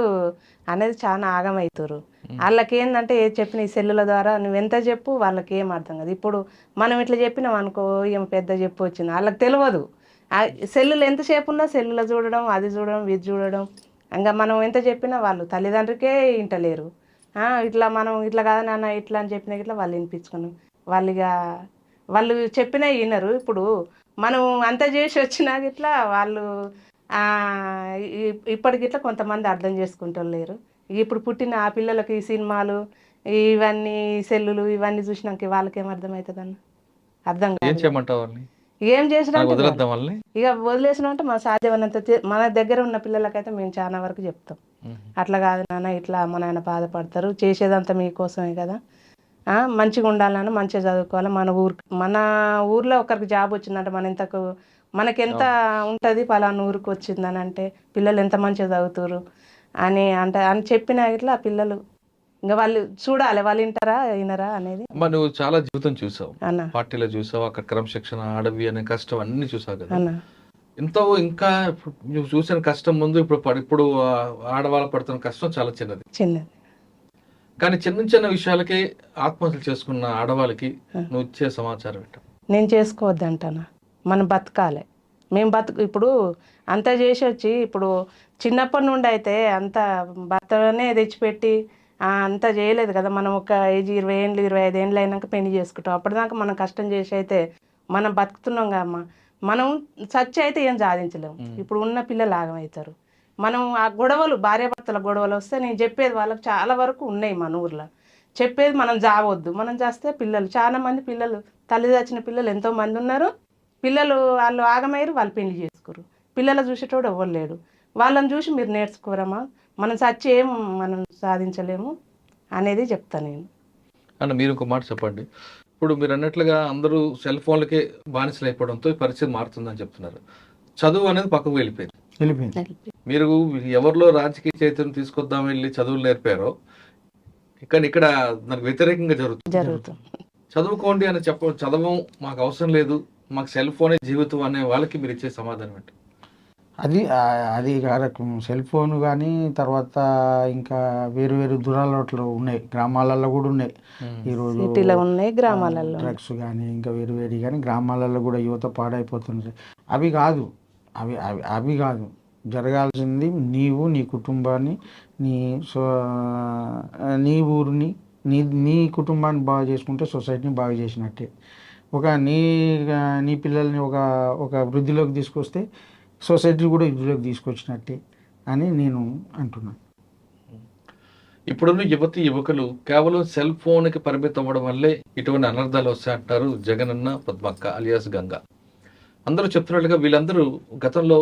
అనేది చాలా ఆగమవుతారు. వాళ్ళకి ఏంటంటే ఏది చెప్పిన ఈ సెల్లుల ద్వారా నువ్వెంత చెప్పు వాళ్ళకి ఏం అర్థం కాదు. ఇప్పుడు మనం ఇట్లా చెప్పినాం అనుకో, ఏం పెద్ద చెప్పు వచ్చింది వాళ్ళకి తెలియదు. సెల్లులు ఎంతసేపు ఉన్నా సెల్లులో చూడడం, అది చూడడం, ఇది చూడడం. ఇంకా మనం ఎంత చెప్పినా వాళ్ళు తల్లిదండ్రులకే వింటలేరు. ఇట్లా మనం ఇట్లా కాదు నాన్న ఇట్లా అని చెప్పినా ఇట్లా వాళ్ళు వినిపించుకున్నాం. వాళ్ళు చెప్పినా వినరు. ఇప్పుడు మనం అంత చేసి వచ్చినాక ఇట్లా వాళ్ళు ఇప్పటికిట్లా కొంతమంది అర్థం చేసుకుంటలేరు. ఇప్పుడు పుట్టిన ఆ పిల్లలకి ఈ సినిమాలు ఇవన్నీ సెల్లులు ఇవన్నీ చూసినాక వాళ్ళకేం అర్థమవుతుంది అన్న? అర్థం కాదు. ఏం చేసినా ఇక వదిలేసినా అంటే మన సాధ్యమైనంత మన దగ్గర ఉన్న పిల్లలకైతే మేము చాలా వరకు చెప్తాం, అట్లా కాదు నాన్న ఇట్లా అమ్మ నాయన బాధపడతారు, చేసేదంతా మీకోసమే కదా, మంచిగా ఉండాలన్నా మంచిగా చదువుకోవాలి. మన ఊర్లో ఒకరికి జాబ్ వచ్చిందంటే మనకెంత ఉంటుంది పలానా ఊరికి వచ్చిందని అంటే పిల్లలు ఎంత మంచిగా చదువుతారు అని చెప్పినా ఇట్లా ఆ పిల్లలు ఇంకా వాళ్ళు చూడాలి, వాళ్ళు వినరా అనేది. నువ్వు చాలా జీవితం చూసావు, అన్న పార్టీలో చూసావు, అక్కడ క్రమశిక్షణ, అడవి అనే కష్టం అన్ని చూసావు కదా. అన్న ఎంతో ఇంకా నువ్వు చూసిన కష్టం ముందు ఇప్పుడు ఆడవాళ్ళు పడుతున్న కష్టం చాలా చిన్నది. కానీ చిన్న విషయాలకి ఆత్మహత్యలు చేసుకున్న ఆడవాళ్ళకి నువ్వు ఇచ్చే సమాచారం ఏంటో? నేను చేసుకోవద్దంటానా, మనం బతకాలి. మేము ఇప్పుడు అంతా చేసి వచ్చి ఇప్పుడు చిన్నప్పటి నుండి అయితే అంత భర్తనే తెచ్చిపెట్టి అంతా చేయలేదు కదా. మనం ఒక ఏజ్ 20 ఏళ్ళు 25 ఏళ్ళు అయినాక పెళ్లి చేసుకుంటాం. అప్పటిదాకా మనం కష్టం చేసి అయితే మనం బతుకుతున్నాం కదమ్మా. మనం చచ్చి అయితే ఏం సాధించలేము. ఇప్పుడు ఉన్న పిల్లలు ఆగమవుతారు. మనం ఆ గొడవలు భార్యాభర్తల గొడవలు వస్తే నేను చెప్పేది వాళ్ళకి చాలా వరకు ఉన్నాయి మన ఊర్లో. చెప్పేది మనం జావద్దు, మనం చేస్తే చాలా మంది పిల్లలు తల్లి చచ్చిన పిల్లలు ఎంతో మంది ఉన్నారు. పిల్లలు వాళ్ళు ఆగమయ్యారు, వాళ్ళు పెళ్లి చేసుకోరు. పిల్లలు చూసేటోడు ఎవరు లేడు. వాళ్ళని చూసి మీరు నేర్చుకోరమ్మా, మనం చచ్చి ఏం మనం సాధించలేము అనేది చెప్తాను నేను. అన్న మీరు ఇంకో మాట చెప్పండి. ఇప్పుడు మీరు అన్నట్లుగా అందరూ సెల్ ఫోన్లకే బానిసలు అయిపోవడంతో ఈ పరిస్థితి మారుతుందని చెప్తున్నారు. చదువు అనేది పక్కకు వెళ్ళిపోయింది. మీరు ఎవరిలో రాజకీయ చైతన్యం తీసుకొద్దాం వెళ్ళి చదువులు నేర్పారో ఇక్కడ దానికి వ్యతిరేకంగా జరుగుతుంది. చదువుకోండి అని చదవం మాకు అవసరం లేదు, మాకు సెల్ ఫోనే జీవితం అనే వాళ్ళకి మీరు ఇచ్చే సమాధానం ఏంటి? అది సెల్ ఫోన్ కానీ తర్వాత ఇంకా వేరు దురాలవాట్లు ఉన్నాయి, గ్రామాలలో కూడా ఉన్నాయి. ఈరోజు ఉన్నాయి గ్రామాలలో డ్రగ్స్ కానీ ఇంకా వేరు కానీ గ్రామాలలో కూడా యువత పాడైపోతుంది. అవి కాదు జరగాల్సింది. నీవు నీ కుటుంబాన్ని నీ ఊరిని నీ కుటుంబాన్ని బాగా చేసుకుంటే సొసైటీని బాగా చేసినట్టే. ఒక నీ పిల్లల్ని ఒక వృద్ధిలోకి తీసుకొస్తే సొసైటీ కూడా వృద్ధిలోకి తీసుకొచ్చినట్టే అని నేను అంటున్నాను. ఇప్పుడున్న యువతి యువకులు కేవలం సెల్ ఫోన్కి పరిమితం అవ్వడం వల్లే ఇటువంటి అనర్థాలు వస్తాయంటారు జగనన్న, పద్మక్క అలియాస్ గంగా. అందరూ చెప్తున్నట్లుగా వీళ్ళందరూ గతంలో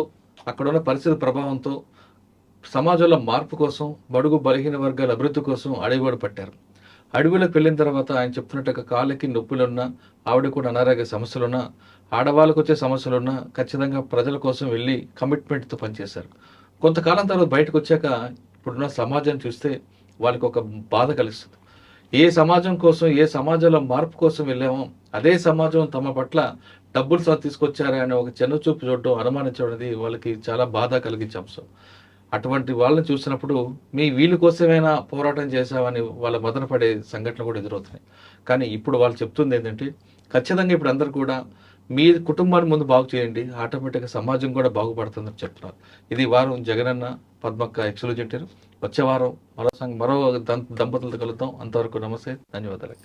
అక్కడున్న పరిస్థితి ప్రభావంతో సమాజంలో మార్పు కోసం, బడుగు బలహీన వర్గాల అభివృద్ధి కోసం అడవిబడి పట్టారు. అడవిలోకి వెళ్ళిన తర్వాత ఆయన చెప్తున్నట్టుగా కాళ్ళకి నొప్పులున్నా, ఆవిడ కూడా అనారోగ్య సమస్యలున్నా, ఆడవాళ్ళకు వచ్చే సమస్యలున్నా ఖచ్చితంగా ప్రజల కోసం వెళ్ళి కమిట్మెంట్తో పనిచేశారు. కొంతకాలం తర్వాత బయటకు వచ్చాక ఇప్పుడున్న సమాజాన్ని చూస్తే వాళ్ళకి ఒక బాధ కలిస్తుంది. ఏ సమాజం కోసం, ఏ సమాజంలో మార్పు కోసం వెళ్ళామో అదే సమాజం తమ పట్ల డబ్బులు తీసుకొచ్చారా అనే ఒక చిన్నచూపు చూడటం, అనుమానించడం అనేది వాళ్ళకి చాలా బాధ కలిగించే అంశం. అటువంటి వాళ్ళని చూసినప్పుడు వీళ్ళ కోసమైనా పోరాటం చేశామని వాళ్ళ మదన పడే సంఘటనలు కూడా ఎదురవుతున్నాయి. కానీ ఇప్పుడు వాళ్ళు చెప్తుంది ఏంటంటే ఖచ్చితంగా ఇప్పుడు అందరూ కూడా మీ కుటుంబాన్ని ముందు బాగు చేయండి, ఆటోమేటిక్గా సమాజం కూడా బాగుపడుతుందని చెప్తున్నారు. ఇది వారం జగనన్న, పద్మక్క ఎక్స్క్లూజివ్ ఇంటర్వ్యూ. వచ్చే వారం మరో దంపతులతో కలుద్దాం. అంతవరకు నమస్తే, ధన్యవాదాలు.